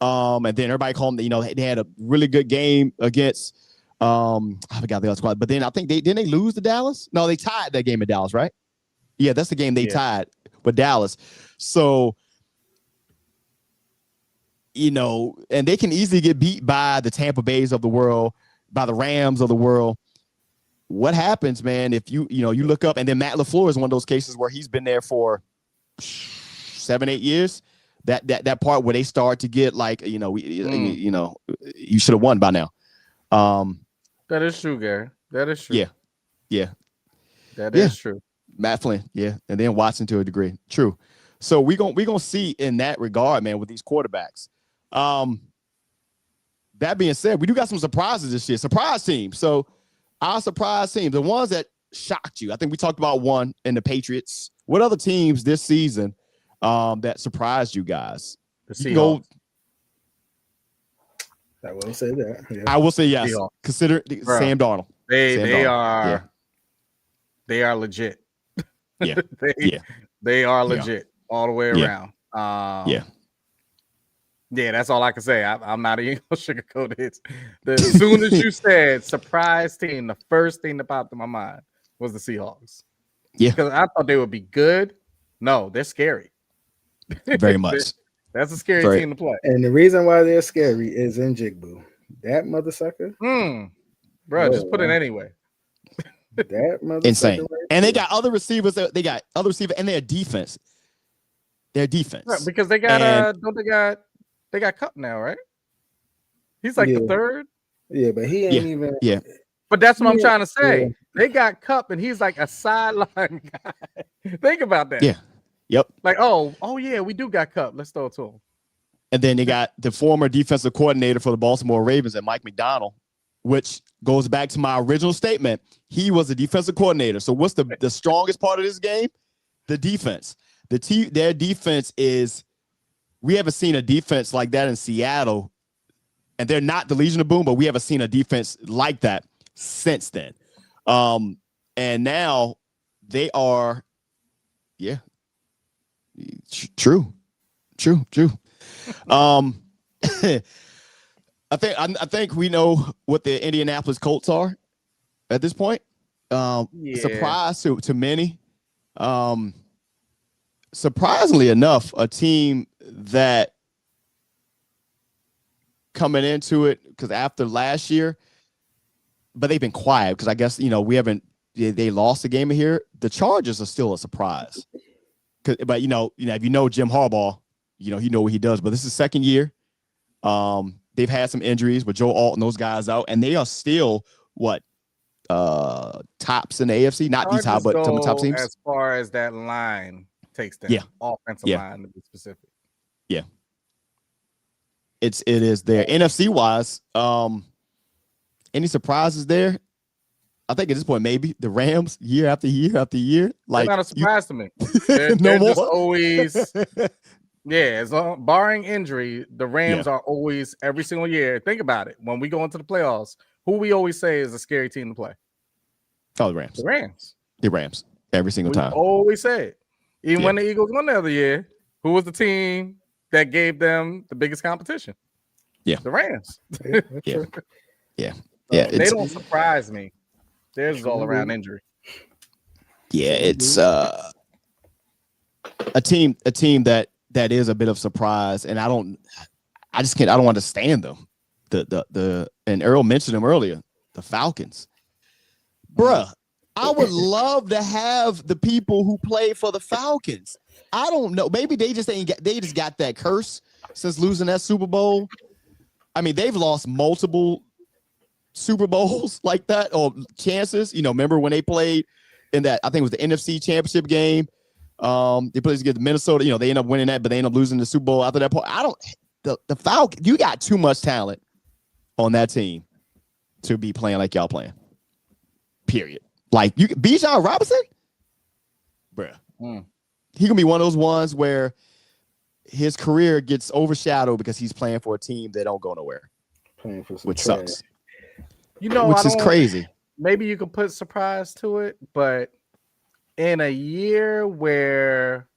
and then everybody called them. They had a really good game against, I forgot the other squad, but then I think didn't they lose to Dallas? No, they tied that game at Dallas, right? Yeah, that's the game they tied with Dallas. So, and they can easily get beat by the Tampa Bays of the world, by the Rams of the world. What happens, man, if you look up, and then Matt LaFleur is one of those cases where he's been there for 7-8 years. That part where they start to get like, you should have won by now. That is true, Gary. That is true. Yeah. That is true. Matt Flynn, and then Watson to a degree. True. So we're gonna see in that regard, man, with these quarterbacks. That being said, we do got some surprises this year. Surprise team. So our surprise team, the ones that shocked you. I think we talked about one in the Patriots. What other teams this season that surprised you guys? The Seahawks. I will say that. Yeah. I will say yes. Seahawks. Consider Sam Darnold. They are legit. They are legit all the way around. Yeah, that's all I can say. I'm not even gonna sugarcoat it. As soon as you said surprise team, the first thing that popped in my mind was the Seahawks. Yeah, because I thought they would be good. No, they're scary. Very much. That's a scary team to play. And the reason why they're scary is Njigba. That mother sucker. Bro, just put it anyway. That mother insane. And they got other receivers. They got other receivers, and their defense. Their defense. Right, because they got they got Cup now, right? He's like the third. Yeah, but he ain't even. Yeah. But that's what I'm trying to say. Yeah. They got Cup, and he's like a sideline guy. Think about that. Yeah. Yep. Like, oh yeah, we do got Cup. Let's throw it to him. And then they got the former defensive coordinator for the Baltimore Ravens, and Mike McDonald, which goes back to my original statement. He was a defensive coordinator. So what's the strongest part of this game? The defense. Their defense is, we haven't seen a defense like that in Seattle. And they're not the Legion of Boom, but we haven't seen a defense like that since then. And now they are, true. I think we know what the Indianapolis Colts are at this point. Surprise to many. Surprisingly enough, a team that coming into it, because after last year, but they've been quiet because I guess, they lost the game here. The Chargers are still a surprise. But if you know Jim Harbaugh, he know what he does. But this is second year. They've had some injuries with Joe Alt and those guys out, and they are still tops in the AFC, not the top, but some of the top teams. As far as that line takes them, offensive line to be specific. Yeah, it is there. NFC wise, any surprises there? I think at this point, maybe the Rams year after year after year. Like, not a surprise to me. They're just always, barring injury, the Rams are always every single year. Think about it. When we go into the playoffs, who we always say is a scary team to play? Oh, the Rams. The Rams. The Rams every single time. Always say it. Even when the Eagles won the other year, who was the team that gave them the biggest competition? Yeah, the Rams. Yeah. They don't surprise me. Theirs is all around injury. Yeah, it's a team that is a bit of surprise, and I don't understand them. And Earl mentioned them earlier, the Falcons. Bruh, I would love to have the people who play for the Falcons. I don't know. Maybe they just got that curse since losing that Super Bowl. I mean, they've lost multiple Super Bowls like that, or chances. Remember when they played in that, I think it was the NFC Championship game. They played against Minnesota. They end up winning that, but they end up losing the Super Bowl after that point. The Falcons, you got too much talent on that team to be playing like y'all playing. Period. Like, Bijan Robinson, bruh. He gonna be one of those ones where his career gets overshadowed because he's playing for a team that don't go nowhere, playing for some which sucks. Which is crazy. Maybe you could put surprise to it, but in a year where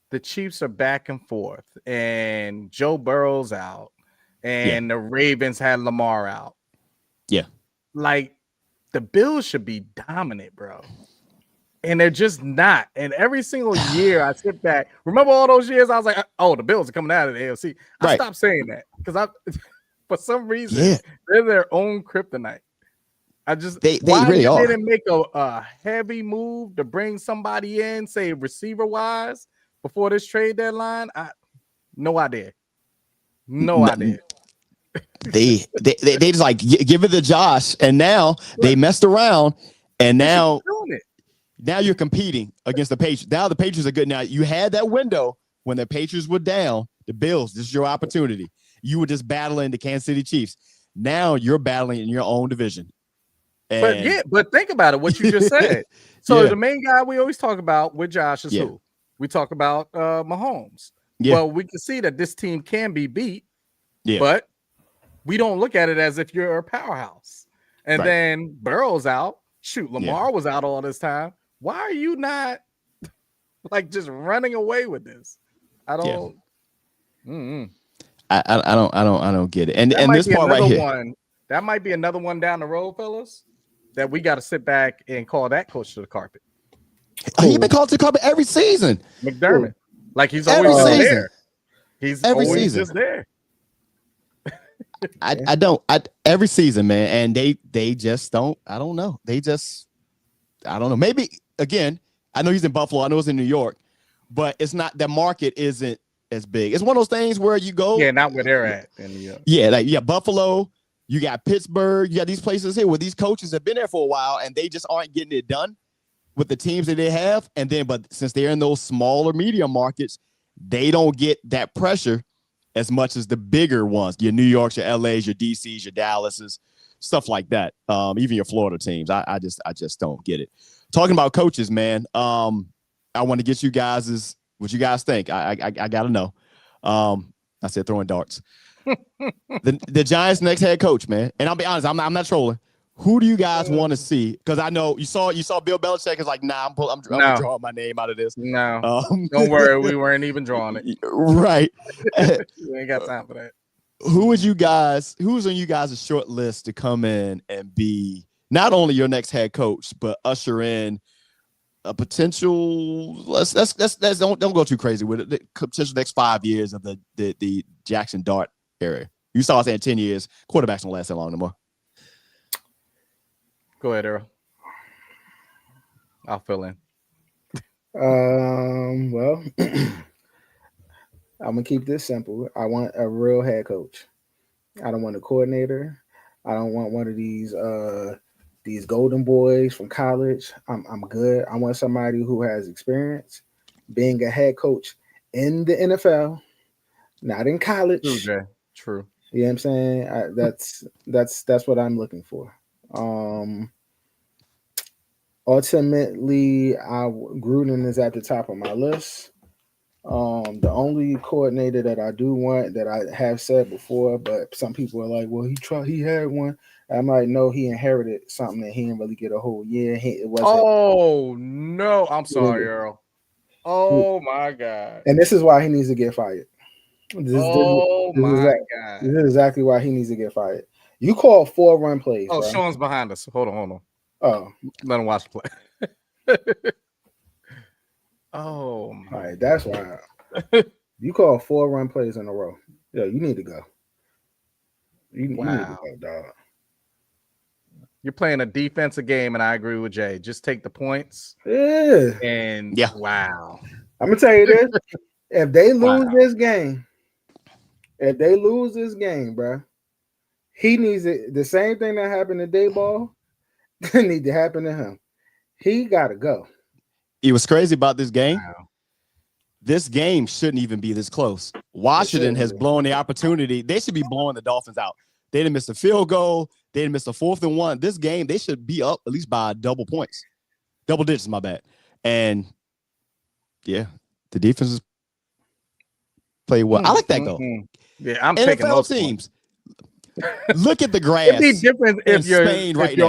the Chiefs are back and forth and Joe Burrow's out and the Ravens had Lamar out. Yeah. Like, the Bills should be dominant, bro. And they're just not. And every single year I sit back. Remember all those years I was like, oh, the Bills are coming out of the AFC. I stopped saying that because for some reason they're their own kryptonite. They really are. They didn't make a heavy move to bring somebody in, say receiver wise, before this trade deadline. No idea. No idea. They just like give it to Josh, and now they messed around, and now you're competing against the Patriots. Now the Patriots are good. Now you had that window when the Patriots were down. The Bills, this is your opportunity. You were just battling the Kansas City Chiefs. Now you're battling in your own division. But think about it. What you just said. So the main guy we always talk about with Josh is who? We talk about Mahomes. Yeah. Well, we can see that this team can be beat. Yeah. But we don't look at it as if you're a powerhouse. And then Burrow's out. Shoot, Lamar was out all this time. Why are you not just running away with this? I don't. I don't get it. And this part right here. That might be another one down the road, fellas, that we got to sit back and call that coach to the carpet. He's been called to the carpet every season. McDermott, like he's always there. He's every always season just there. I don't every season, man, and they just don't. I don't know. I don't know. Maybe again, I know he's in Buffalo. I know it's in New York, but it's not. The market isn't as big. It's one of those things where you go. Yeah, not where they're at. Yeah, Buffalo. You got Pittsburgh. You got these places here where these coaches have been there for a while and they just aren't getting it done with the teams that they have. And then, but since they're in those smaller media markets, they don't get that pressure as much as the bigger ones. Your New Yorks, your LAs, your DCs, your Dallases, stuff like that. Even your Florida teams. I just don't get it. Talking about coaches, man. I want to get you guys' what you guys think. I gotta know. I said throwing darts. The Giants' next head coach, man. And I'll be honest, I'm not trolling. Who do you guys want to see? Because I know you saw Bill Belichick is like, nah, I'm drawing my name out of this. No, don't worry, we weren't even drawing it. Right. We ain't got time for that. Who's on you guys' short list to come in and be not only your next head coach, but usher in a potential? Let's don't go too crazy with it. The potential next 5 years of the Jackson Dart area. You saw us saying 10 years. Quarterbacks don't last that long no more. Go ahead, Earl. I'll fill in. Well, I'm gonna keep this simple. I want a real head coach. I don't want a coordinator. I don't want one of these golden boys from college. I'm good. I want somebody who has experience being a head coach in the NFL, not in college. True, Jay. True. You know what I'm saying? That's what I'm looking for. Ultimately, Gruden is at the top of my list. The only coordinator that I do want, that I have said before, but some people are like, well, he had one. I'm like, no, he inherited something that he didn't really get a whole year. It wasn't. Oh no, I'm sorry, Earl. Oh my God. And this is why he needs to get fired. This is exactly why he needs to get fired. You call 4-run plays. Oh, bro. Sean's behind us. Hold on. Oh, let him watch the play. Oh my. All right, that's why. You call 4-run plays in a row. Yeah, you need to go. You need to go, dog. You're playing a defensive game, and I agree with Jay. Just take the points. Yeah. And wow. I'm gonna tell you this: if they lose this game, bro, he needs it. The same thing that happened to Dayball need to happen to him. He gotta go. It was crazy about this game. Wow. This game shouldn't even be this close. Washington has blown the opportunity. They should be blowing the Dolphins out. They didn't miss a field goal. They didn't miss a 4th and 1. This game, they should be up at least by double digits, my bad. And yeah, the defenses play well. I like that goal. Yeah, I'm taking those teams. Look at the grass. It'd be different if your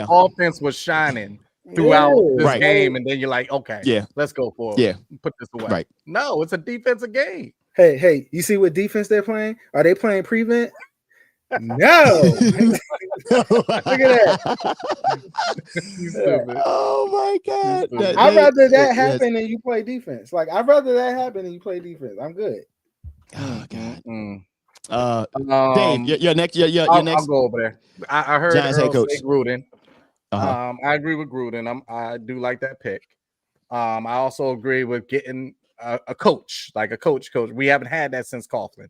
offense was shining throughout this game, and then you're like, okay, let's go for it. Yeah, put this away. Right. No, it's a defensive game. Hey, you see what defense they're playing? Are they playing prevent? No. Look at that. Oh my God. I'd rather that happen than you play defense. Like, I'd rather that happen than you play defense. I'm good. Oh God. Dave, your next. I'll go over there. I heard Giants head coach Gruden. I agree with Gruden. I do like that pick. I also agree with getting a coach, like a coach. We haven't had that since Coughlin.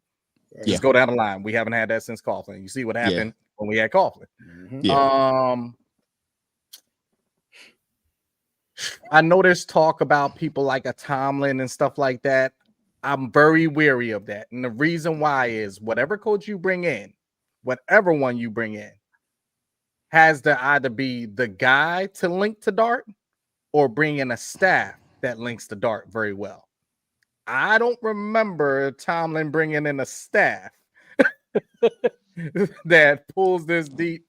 Just go down the line. We haven't had that since Coughlin. You see what happened when we had Coughlin. I know there's talk about people like a Tomlin and stuff like that. I'm very wary of that. And the reason why is whatever coach you bring in, whatever one you bring in, has to either be the guy to link to Dart or bring in a staff that links to Dart very well. I don't remember Tomlin bringing in a staff that pulls this deep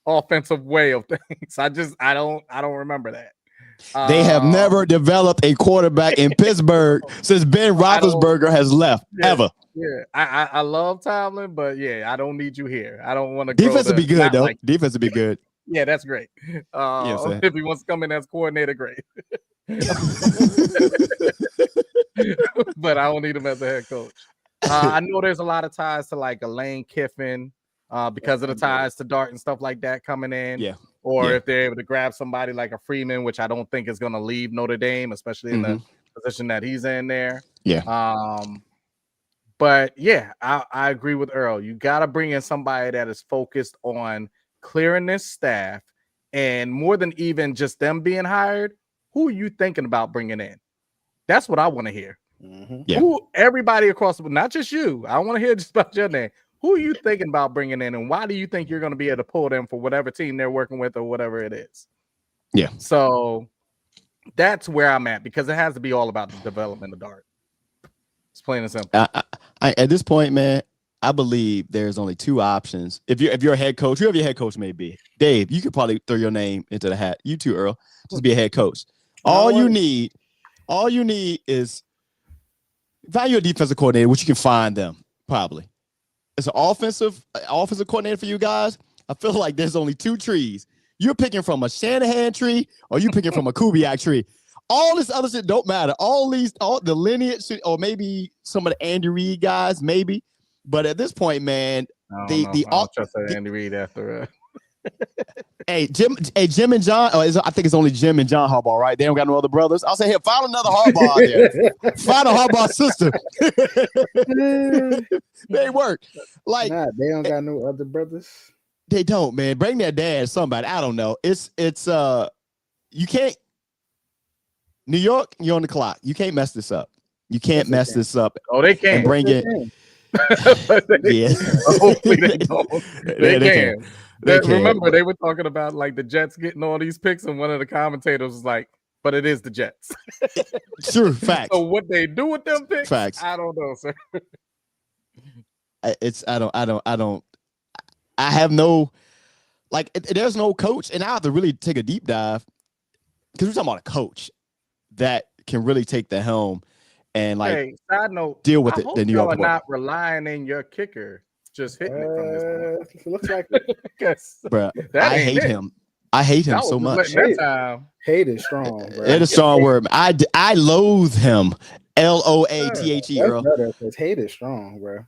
offensive way of things. I don't remember that. They have never developed a quarterback in Pittsburgh since Ben Roethlisberger has left, ever. Yeah, I love Tomlin, but I don't need you here. I don't want to. Defense would be good, though. Defense would be good. Yeah, that's great. If he wants to come in as coordinator, great. But I don't need him as a head coach. I know there's a lot of ties to like a Lane Kiffin because of the ties to Dart and stuff like that coming in. Yeah. Or if they're able to grab somebody like a Freeman, which I don't think is going to leave Notre Dame, especially in the position that he's in there. Yeah. But yeah, I agree with Earl. You got to bring in somebody that is focused on clearing this staff, and more than even just them being hired, who are you thinking about bringing in? That's what I want to hear. Yeah. Who, everybody across the board, not just you. I want to hear just about your name. Who are you thinking about bringing in, and why do you think you're going to be able to pull them for whatever team they're working with or whatever it is? Yeah. So that's where I'm at, because it has to be all about the development of Dart. It's plain and simple. At this point, man, I believe there's only two options. If you're a head coach, whoever your head coach may be, Dave, you could probably throw your name into the hat. You too, Earl. Just be a head coach. All you need is find your defensive coordinator, which you can find them probably. It's an offensive coordinator for you guys. I feel like there's only two trees. You're picking from a Shanahan tree, or you picking from a Kubiak tree. All this other shit don't matter. All the lineage, or maybe some of the Andy Reid guys, maybe. But at this point, man, I don't trust Andy Reid after. Hey, Jim and John. I think it's only Jim and John Harbaugh, right? They don't got no other brothers. I'll say, here, find another Harbaugh out there. Find a Harbaugh sister. They work. Like, they don't got no other brothers. They don't, man. Bring their dad, somebody. I don't know. It's you can't. New York, you're on the clock. You can't mess this up. You can't mess this up. Oh, they can. And bring it. Yeah. Hopefully they don't. They can. They can. Remember, they were talking about like the Jets getting all these picks, and one of the commentators was like, "But it is the Jets." True facts. So what they do with them picks, facts. I don't know, sir. I have no, like, there's no coach, and I have to really take a deep dive, because we're talking about a coach that can really take the helm and, like, hey, side note, deal with the New York. Y'all are not relying in your kicker just hitting it from this point. It looks like Bro, I hate him. I hate him so much. Hate is strong, bro. It is a strong word. I loathe him. LOATHE, Earl. Hate is strong, bro.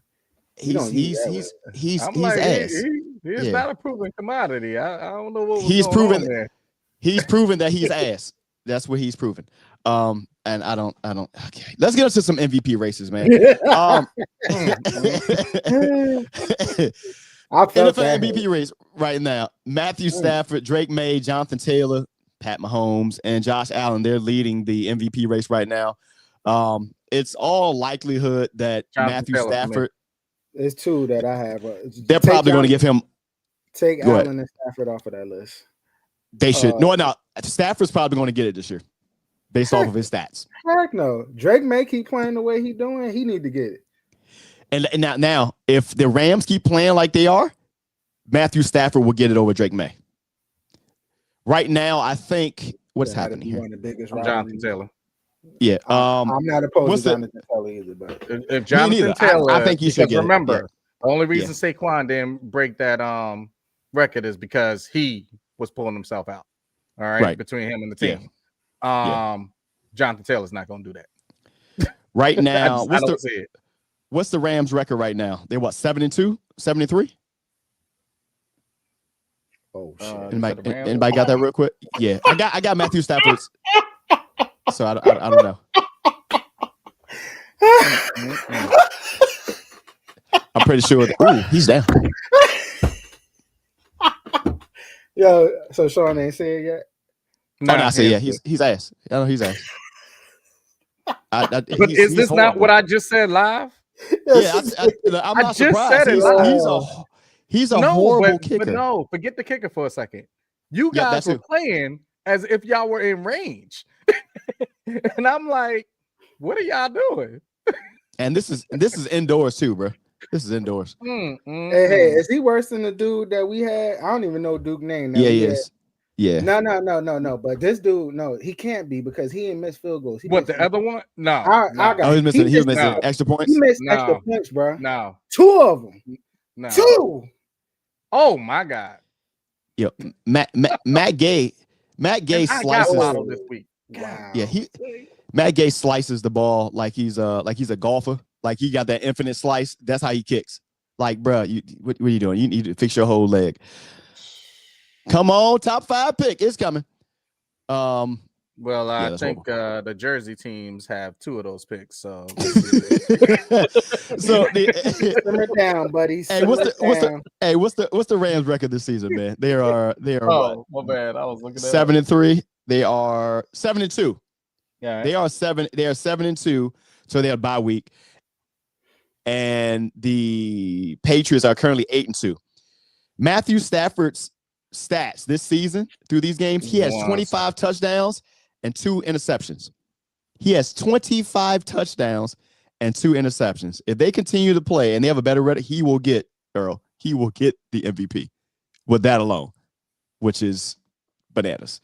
He's ass. He is not a proven commodity. I don't know what he's going proven. on there. He's proven that he's ass. That's what he's proven. And I don't. Okay, let's get into some MVP races, man. NFL MVP race right now: Matthew Stafford, Drake May, Jonathan Taylor, Pat Mahomes, and Josh Allen. They're leading the MVP race right now. It's all likelihood that Matthew Stafford. There's two that I have. They're probably going to give him. Take Allen and Stafford off of that list. They should. No. Stafford's probably going to get it this year, based off of his stats. Heck no. Drake May keep playing the way he's doing. He need to get it. And now, if the Rams keep playing like they are, Matthew Stafford will get it over Drake May. Right now, I think what's happening here. Jonathan Taylor. Yeah. I'm not opposed to Jonathan Taylor either, but if Jonathan Taylor, I think you should get remember, it. Yeah. The only reason Saquon didn't break that record is because he was pulling himself out. All right. Between him and the team. Jonathan Taylor's not going to do that. Right now, what's the Rams record right now? They're what, 7-2, 7-3? Oh shit! Anybody got that real quick? Yeah, I got Matthew Stafford's. So I don't know. I'm pretty sure. Ooh, he's down. Yo, so Shawn ain't said yet. No, I say he's ass. I know he's ass. But is this not what I just said live? Yeah, I'm not surprised. He's a horrible kicker. But no, forget the kicker for a second. You guys were playing as if y'all were in range. And I'm like, what are y'all doing? And this is indoors too, bro. This is indoors. Hey, is he worse than the dude that we had? I don't even know Duke's name. Yeah, he is. Yeah. No. But this dude, no, he can't be because he didn't miss field goals. The other one? No. He was missing extra points. He missed extra points, bro. No. 2 of them. No. 2. Oh my God. Yo, Matt Gay slices this week. Wow. Yeah, Matt Gay slices the ball like he's a golfer. Like he got that infinite slice. That's how he kicks. Like, bro, what are you doing? You need to fix your whole leg. Come on, top 5 pick. It's coming. Well, I think the Jersey teams have 2 of those picks. So, simmer down, buddy. Hey, what's the Rams record this season, man? They are oh, my bad. I was looking at 7-3. They are 7-2. Yeah, they are 7-2. So they have bye week, and the Patriots are currently 8-2. Matthew Stafford's stats this season through these games, he has 25 touchdowns and 2 interceptions. He has 25 touchdowns and 2 interceptions. If they continue to play and they have a better record, he will get the MVP with that alone, which is bananas.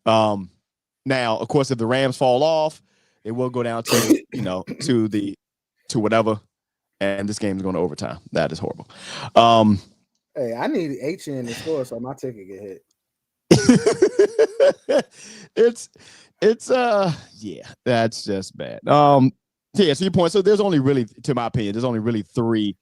Now, of course, if the Rams fall off, it will go down to to whatever, and this game is going to overtime. That is horrible. Hey, I need H in the score so my ticket get hit. It's that's just bad. So your point. So there's only really, to my opinion, there's only really 3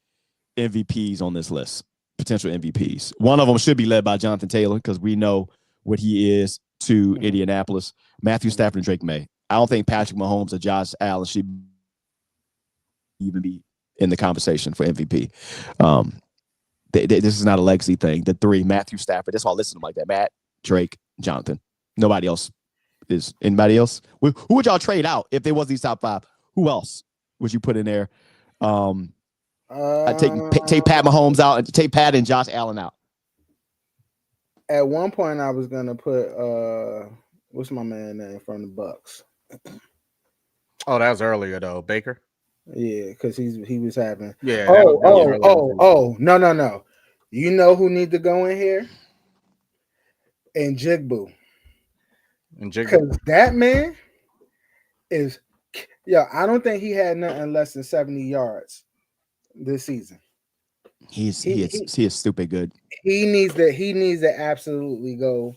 MVPs on this list, potential MVPs. One of them should be led by Jonathan Taylor because we know what he is to Indianapolis. Matthew Stafford and Drake May. I don't think Patrick Mahomes or Josh Allen should even be in the conversation for MVP. This is not a legacy thing. The 3, Matthew Stafford, that's why I listen to them like that. Matt, Drake, Jonathan. Nobody else is. Anybody else? Who would y'all trade out if there was these top 5? Who else would you put in there? I'd take Pat Mahomes out and take Pat and Josh Allen out. At one point, I was gonna put what's my man name from the Bucks? Oh, that was earlier though, Baker. Yeah, because he was having. Yeah. No. You know who need to go in here? And Jigbu. Because that man is. I don't think he had nothing less than 70 yards this season. He is stupid good. He needs to absolutely go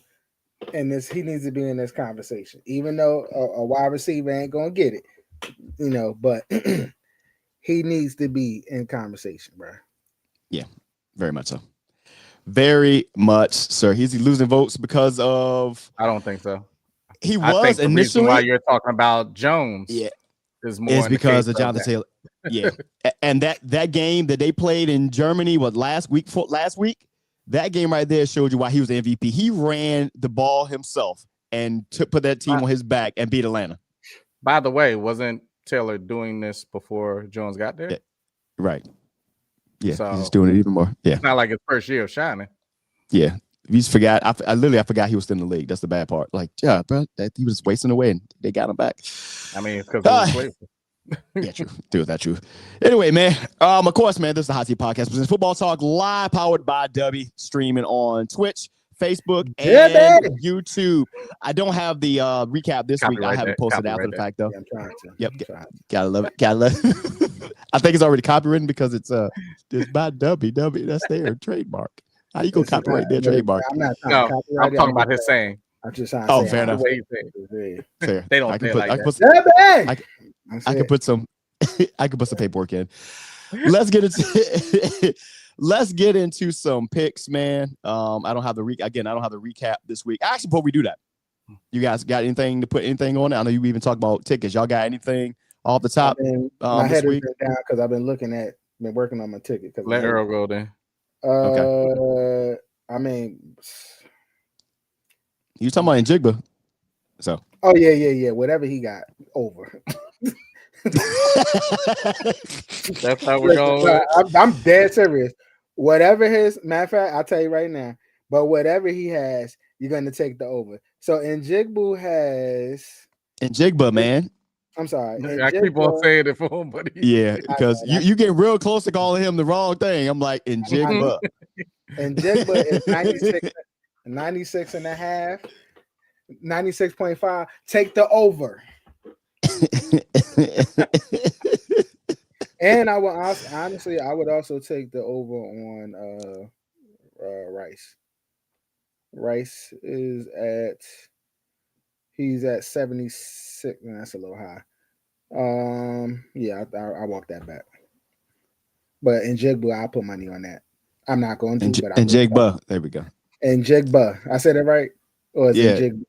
in this. He needs to be in this conversation, even though a wide receiver ain't gonna get it, but he needs to be in conversation, bro. Yeah, very much so. Very much, sir. He's losing votes because of. I don't think so. He was initially. Why you're talking about Jones? Yeah, is because of Jonathan Taylor. Yeah, and that game that they played in Germany was last week. That game right there showed you why he was the MVP. He ran the ball himself and put that team on his back and beat Atlanta. By the way, wasn't Taylor doing this before Jones got there? Yeah. Right. Yeah, so he's doing it even more. Yeah, it's not like his first year of shining. Yeah, you just forgot. I forgot he was still in the league. That's the bad part. Like, yeah, bro, he was wasting away, and they got him back. I mean, it's because yeah, true. Dude, that's true. Anyway, man. Of course, man. This is the Hot Seat Podcast. This is Football Talk Live, powered by DUBBY, streaming on Twitch, Facebook, and YouTube. I don't have the recap this week. I haven't posted after the fact though. Yeah, I'm trying to. Yep. Gotta love it. I think it's already copywritten because it's by DUBBY. That's their trademark. How you gonna copyright their trademark? I'm not I'm talking about his saying. I'm just trying to say. Fair enough. Fair. They don't I can put some paperwork in. Let's get into some picks, man. I don't have the recap this week. Actually, before we do that, you guys got anything to put anything on it? I know you even talked about tickets. Y'all got anything off the top my this head week? Down because I've been working on my ticket. Let Earl go then. Okay. I mean, you talking about Njigba? So. Oh yeah. Whatever he got over. That's how we're going. I'm dead serious. Whatever his matter of fact, I'll tell you right now. But whatever he has, you're gonna take the over. So Njigba, man. I'm sorry. I keep on saying it for him, buddy. Yeah, because you get real close to calling him the wrong thing. I'm like, Njigba. Njigba is 96 and a half, 96.5. Take the over. And I would also take the over on Rice. Rice he's at 76. And that's a little high. I walk that back. But in Njigba, I'll put money on that. I'm not going to. Njigba, there we go. And Njigba, I said it right? Or is it Njigba?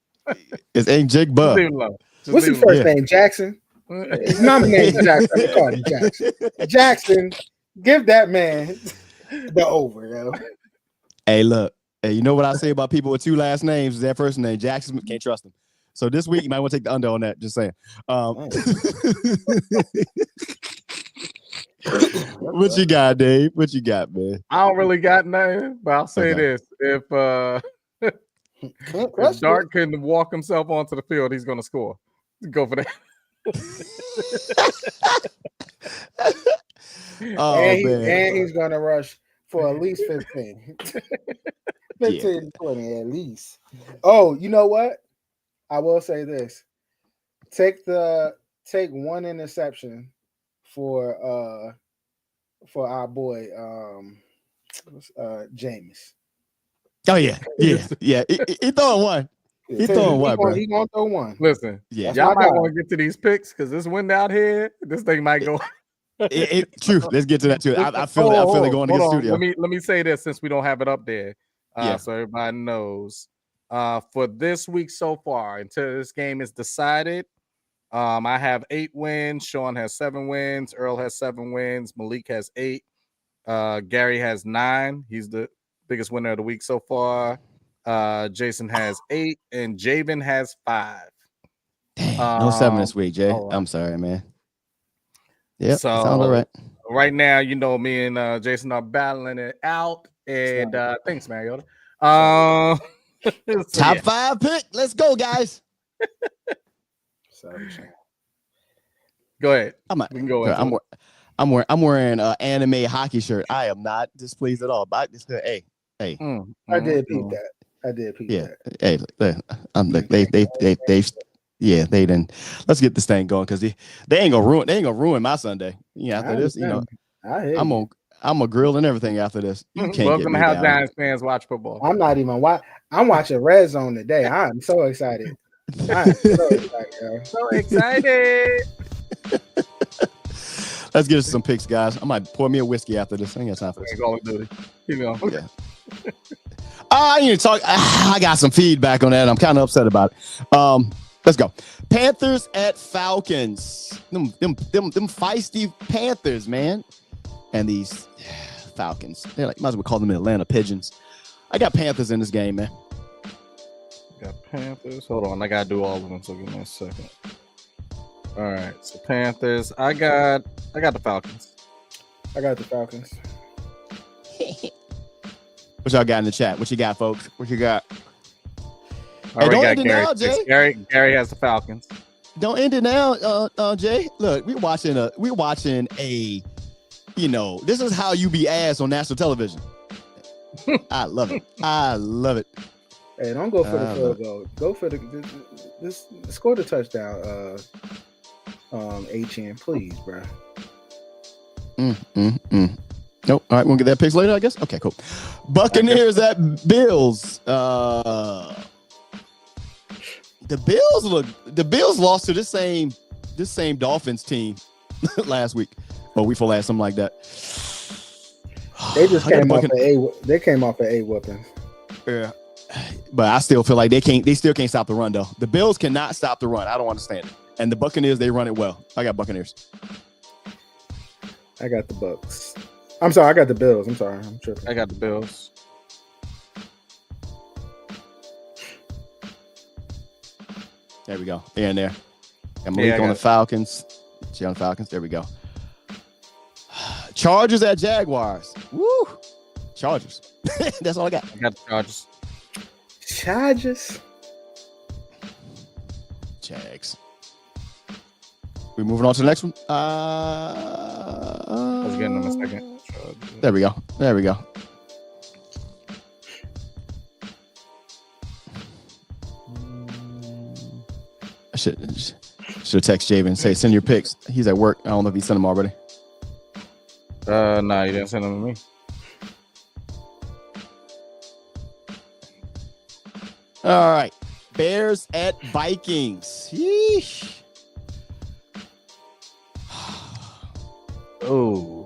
It's ain't Jake Just Bub. leave it alone. Just What's leave his it first name? Jackson. His mama name is Jackson. I'm calling him Jackson. Jackson, give that man the over, yo. Hey, look. Hey, you know what I say about people with 2 last names? Is their first name Jackson? Can't trust them. So this week you might want to take the under on that. Just saying. What you got, Dave? What you got, man? I don't really got nothing, but I'll say this: if Dart can walk himself onto the field, he's going to score. Go for that. And he's going to rush for at least 15. 15 20 at least. Oh, you know what? I will say this. Take one interception for our boy Jameis. Oh yeah. He throwing one. He's throwing one, bro. He gonna throw one. Listen, y'all might want to get to these picks because this wind out here, this thing might go. True. Let's get to that too. I feel it going to the studio. Let me say this since we don't have it up there, so everybody knows. For this week so far, until this game is decided, I have 8 wins. Shawn has 7 wins. Earl has 7 wins. Malik has 8. Gary has 9. He's the biggest winner of the week so far. Jason has 8, and Xavien has 5. Dang, no 7 this week, Jay. Right. I'm sorry, man. Yeah, so sounds all right. Right now, you know, me and Jason are battling it out. And thanks, man. Yoda. Top 5 pick. Let's go, guys. Go ahead. We can go ahead. I'm wearing an anime hockey shirt. I am not displeased at all. But hey. I did peep that. Hey, they didn't. Let's get this thing going because they ain't gonna ruin my Sunday. Yeah, after this, you know, I'm a grill and everything after this. You can't Welcome to how Giants fans watch football. I'm not even I'm watching Red Zone today. I'm so excited. So excited. Let's get us some picks, guys. I might pour me a whiskey after this. I ain't got time for this. Call of Duty. Keep going. Yeah. I need to talk. I got some feedback on that. I'm kind of upset about it. Let's go. Panthers at Falcons. Them feisty Panthers, man. And these Falcons. They're like, might as well call them Atlanta Pigeons. I got Panthers in this game, man. Got Panthers. Hold on, I gotta do all of them. So give me a second. All right, so Panthers. I got the Falcons. I got the Falcons. What y'all got in the chat? What you got, folks? What you got? Hey, don't end it now, Jay. Gary has the Falcons. Don't end it now, Jay. Look, we're watching a. You know, this is how you be ass on national television. I love it. Hey, don't go for the field goal. Go for this. Score the touchdown. HN, please, bro. Nope. All right, we'll get that picks later, I guess. Okay, cool. Buccaneers at Bills. The Bills lost to this same Dolphins team last week. Or week before last, something like that. They just came off an A whooping. Yeah. But I still feel like they still can't stop the run though. The Bills cannot stop the run. I don't understand it. And the Buccaneers, they run it well. I got Buccaneers. I got the Bucks. I'm sorry, I got the Bills. I'm sorry, I'm tripping. I got the Bills. There we go. They're in there. Got Malik on the Falcons. She on the Falcons. There we go. Chargers at Jaguars. Woo! Chargers. That's all I got. I got the Chargers. Jags. We moving on to the next one. I was getting them a second. There we go. I should text Xavien and say send your picks. He's at work. I don't know if he sent them already. No, you didn't send them to me. All right. Bears at Vikings. Yeesh. Oh.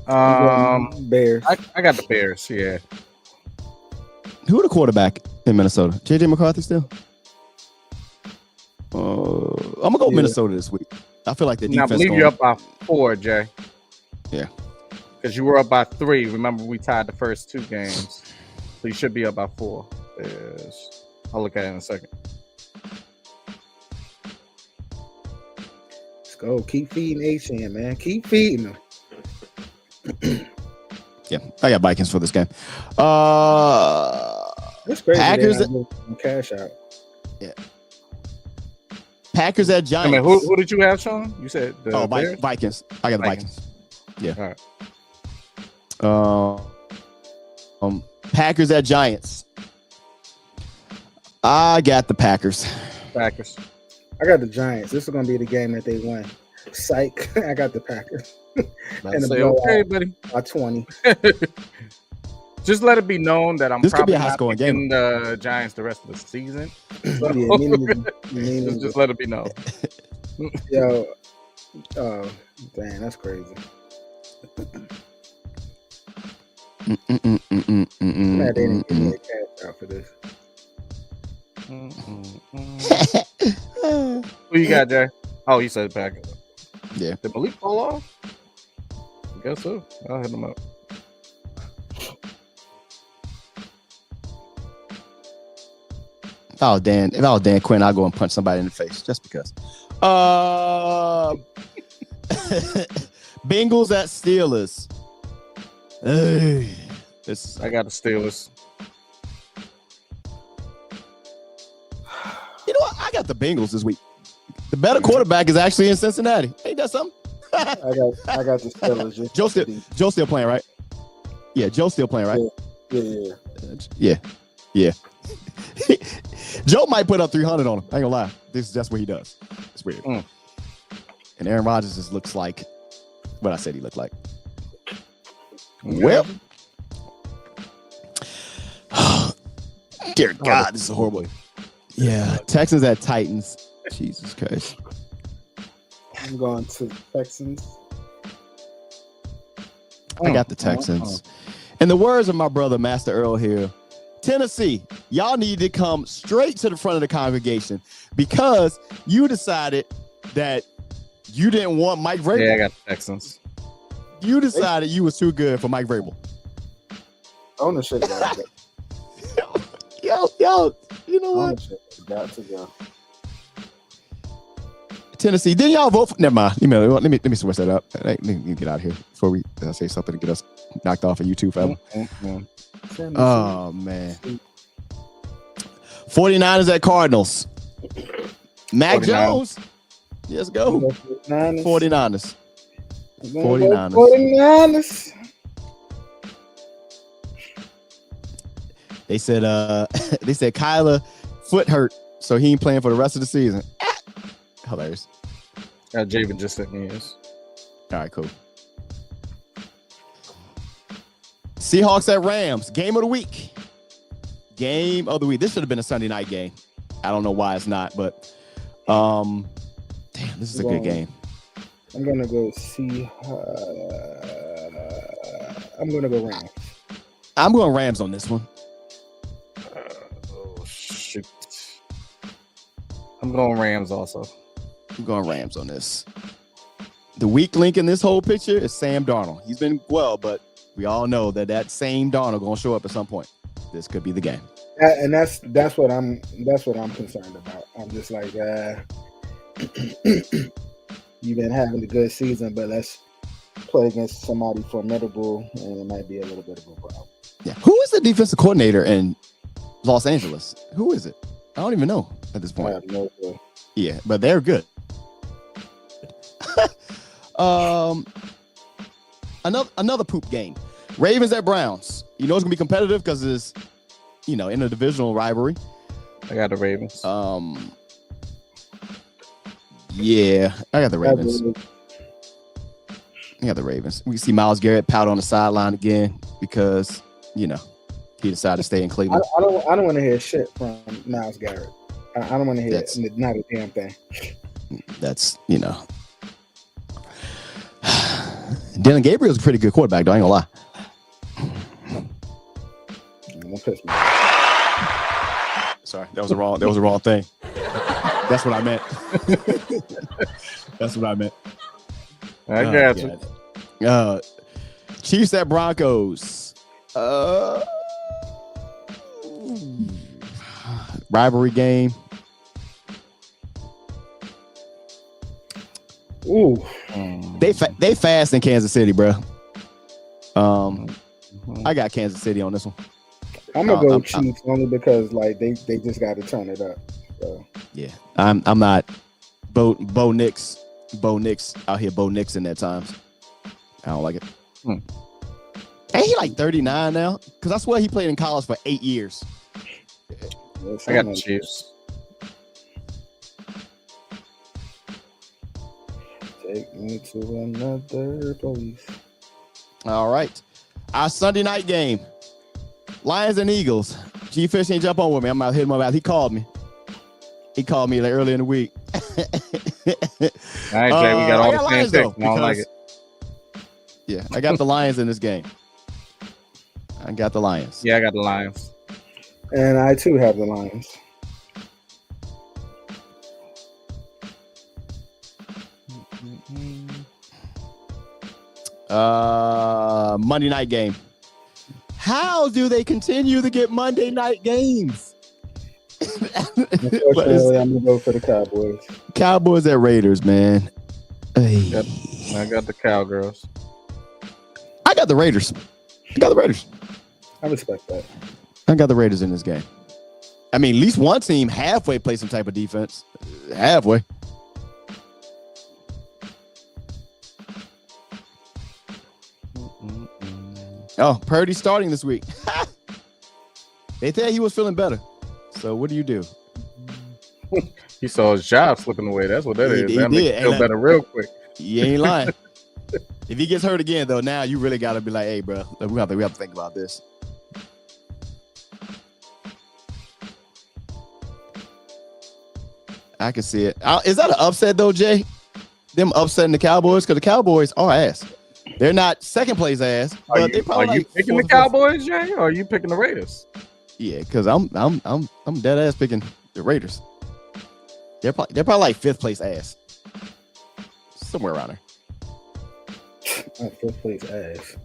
Bears. I got the Bears, yeah. Who the quarterback in Minnesota? JJ McCarthy still? I'm gonna go Minnesota this week. I feel like the defense. I believe you're up by 4, Jay. Yeah. Because you were up by 3. Remember, we tied the first 2 games. So you should be up by 4. I'll look at it in a second. Let's go. Keep feeding H-N, man. Keep feeding them. Yeah, I got Vikings for this game. That's crazy. Packers cash out. Yeah. Packers at Giants. I mean, who did you have, Sean? You said the Vikings. I got the Vikings. Yeah. All right. Packers at Giants. I got the Packers. I got the Giants. This is gonna be the game that they win. Psych. I got the Packers. And say, okay, buddy. By 20. Just let it be known that I'm this probably could be a high-scoring game. The Giants the rest of the season. So, just let it be known. Yo, oh, dang, that's crazy. They didn't give me a cash out for this. Who you got, Jay? Oh, you said Packers. Yeah. Did Malik fall off? I guess so. I'll hit him up. If I was Dan Quinn, I'd go and punch somebody in the face just because. Bengals at Steelers. Hey, I got the Steelers. You know what? I got the Bengals this week. The better quarterback is actually in Cincinnati. Ain't that something? I got the Steelers. Joe's still playing, right? Yeah, Joe's still playing, right? Yeah. Joe might put up 300 on him. I ain't gonna lie. That's what he does. It's weird. And Aaron Rodgers just looks like what I said he looked like. Well, dear God, this is horrible. Yeah, Texans at Titans. Jesus Christ. I'm going to Texans. I got the Texans. In the words of my brother, Master Earl here, Tennessee, y'all need to come straight to the front of the congregation because you decided that you didn't want Mike Vrabel. Yeah, I got the Texans. You decided you was too good for Mike Vrabel. Ownership got to go. Yo, you know what? Ownership got to go. Tennessee, didn't y'all vote for? Never mind. Let me switch that up. Let me get out of here before we say something to get us knocked off of YouTube forever. Oh man. 49ers at Cardinals. Mac 49ers. Jones. Let's go. 49ers. 49ers. They said Kyler foot hurt, so he ain't playing for the rest of the season. Hilarious. Javen just sent me his. All right, cool. Seahawks at Rams. Game of the week. This should have been a Sunday night game. I don't know why it's not, but damn, this is a good game. I'm gonna go I'm gonna go Rams. I'm going Rams on this one. Oh shoot. I'm going Rams also. I'm going Rams on this. The weak link in this whole picture is Sam Darnold. He's been well, but we all know that same Darnold gonna show up at some point. This could be the game. And that's what I'm concerned about. I'm just like, you've been having a good season, but let's play against somebody formidable, and it might be a little bit of a problem. Yeah. Who is the defensive coordinator in Los Angeles? Who is it? I don't even know at this point. I have no clue. Yeah, but they're good. Another poop game. Ravens at Browns. You know it's gonna be competitive because it's in a divisional rivalry. I got the Ravens. Yeah, I got the Ravens. We see Myles Garrett pout on the sideline again because he decided to stay in Cleveland. I don't want to hear shit from Myles Garrett. I don't want to hear not a damn thing. That's Dylan Gabriel's a pretty good quarterback, though. I ain't gonna lie. Don't piss me. Sorry, that was the wrong thing. That's what I meant. That's what I meant. I got you. Chiefs at Broncos. Rivalry game. Ooh. They fast in Kansas City, bro. I got Kansas City on this one. I'm gonna go Chiefs only because like they just got to turn it up. So. Yeah, I'm not Bo Nix out here. Bo Nix in that times. I don't like it. Ain't he like 39 now? Because I swear he played in college for 8 years. I got the Chiefs. Take me to another place. All right. Our Sunday night game. Lions and Eagles. G-Fish ain't jump on with me. I'm out hitting my mouth. He called me. He called me like early in the week. All right, Jay, we got all the same picks. I don't like it. Yeah, I got the Lions in this game. I got the Lions. Yeah, I got the Lions. And I too have the Lions. Monday night game. How do they continue to get Monday night games? Unfortunately, I'm gonna go for the Cowboys. Cowboys at Raiders, man. I got the Cowgirls. I got the Raiders. I respect that. I got the Raiders in this game. I mean, at least one team halfway play some type of defense. Halfway. Oh, Purdy's starting this week. They said he was feeling better. So what do you do? He saw his job slipping away. That's what that is. He That makes him feel better real quick. You ain't lying. If he gets hurt again, though, now you really got to be like, hey, bro, we have to think about this. I can see it. Is that an upset, though, Jay? Them upsetting the Cowboys? Because the Cowboys are ass. They're not second place ass, but they probably are you picking the Cowboys, Jay, or are you picking the Raiders? Yeah, because I'm dead ass picking the Raiders. They're probably like fifth place ass, somewhere around there. Fifth place ass.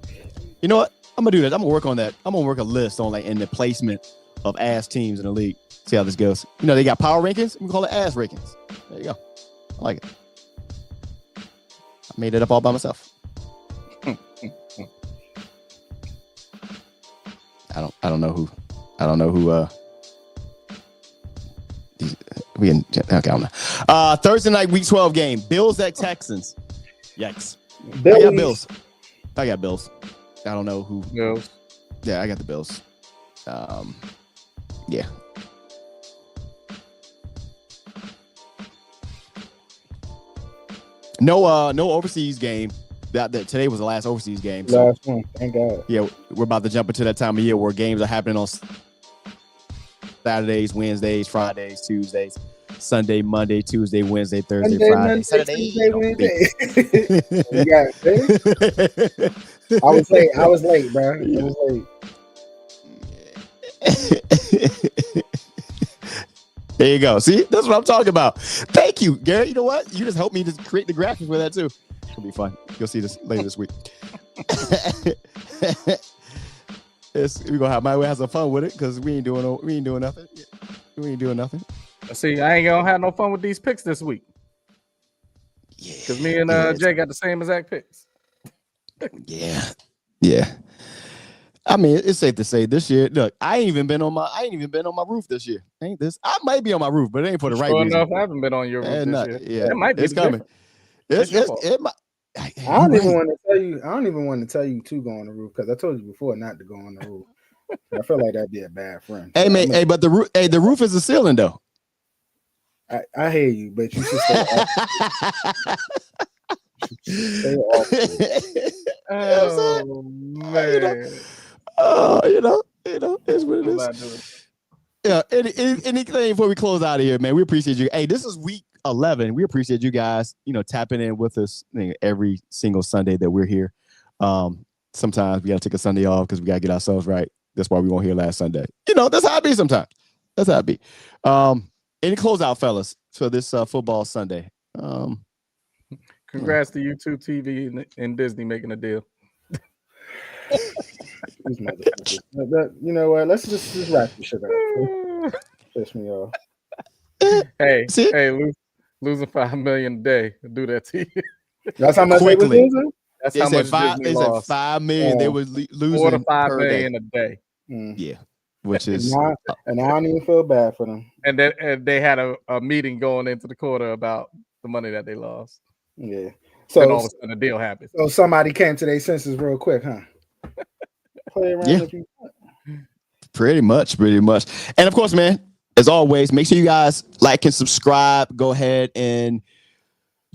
You know what? I'm gonna do that. I'm gonna work on that. I'm gonna work a list on like in the placement of ass teams in the league. See how this goes. You know they got power rankings. We call it ass rankings. There you go. I like it. I made it up all by myself. I don't know who. Okay, I don't know. Thursday night, week 12 game. Bills at Texans. Yikes. I got Bills. I don't know who. Bills. Yeah, I got the Bills. Yeah. No overseas game. That today was the last overseas game. So, last one, thank God. Yeah, we're about to jump into that time of year where games are happening on Saturdays, Wednesdays, Fridays, Tuesdays, Sunday, Monday, Tuesday, Wednesday, Thursday, Friday, Monday, Saturday. Tuesday, Wednesday. You got it. I was late, bro. I was late. There you go. See, that's what I'm talking about. Thank you, Garrett. You know what? You just helped me to create the graphics for that too. It'll be fun. You'll see this later this week. We're gonna have some fun with it because we ain't doing nothing. We ain't doing nothing. See, I ain't gonna have no fun with these picks this week. Yeah, because me and Jay got the same exact picks. Yeah. I mean, it's safe to say this year. Look, I ain't even been on my roof this year. Ain't this? I might be on my roof, but it ain't for the right reason. Enough, I haven't been on your roof this year. Yeah, it might be it's coming. It might. I don't even want to tell you. I don't even want to tell you to go on the roof because I told you before not to go on the roof. I feel like that'd be a bad friend. Hey man, but the roof is the ceiling though. I hear you, but you should stay off. Stay off. Oh man. It's what it is. Yeah. Anything before we close out of here, man. We appreciate you. Hey, this is week 11. We appreciate you guys, tapping in with us every single Sunday that we're here. Sometimes we got to take a Sunday off because we got to get ourselves right. That's why we weren't here last Sunday. That's how it be sometimes. That's how it be. Any closeout, fellas, for this football Sunday? Congrats to YouTube TV and Disney making a deal. These motherfuckers. You know what? Let's just wrap this shit up. Piss me off. Hey, losing $5 million a day to do that to you. That's how much they was losing? That's how much Disney lost. Said $5 million. They was losing $4 to $5 million a day. Yeah, which is, and I don't even feel bad for them. And they had a meeting going into the quarter about the money that they lost. Yeah. So and all of a sudden, a deal happened. So somebody came to their senses real quick, huh? Play around if you want. Pretty much. And of course, man, as always, make sure you guys like and subscribe. Go ahead and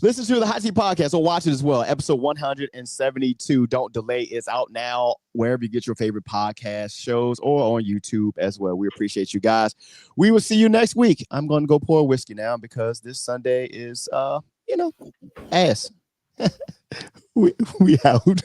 listen to the Hot Seat Podcast or watch it as well. Episode 172. Don't delay. It's out now wherever you get your favorite podcast shows or on YouTube as well. We appreciate you guys. We will see you next week. I'm going to go pour whiskey now because this Sunday is, ass. we out.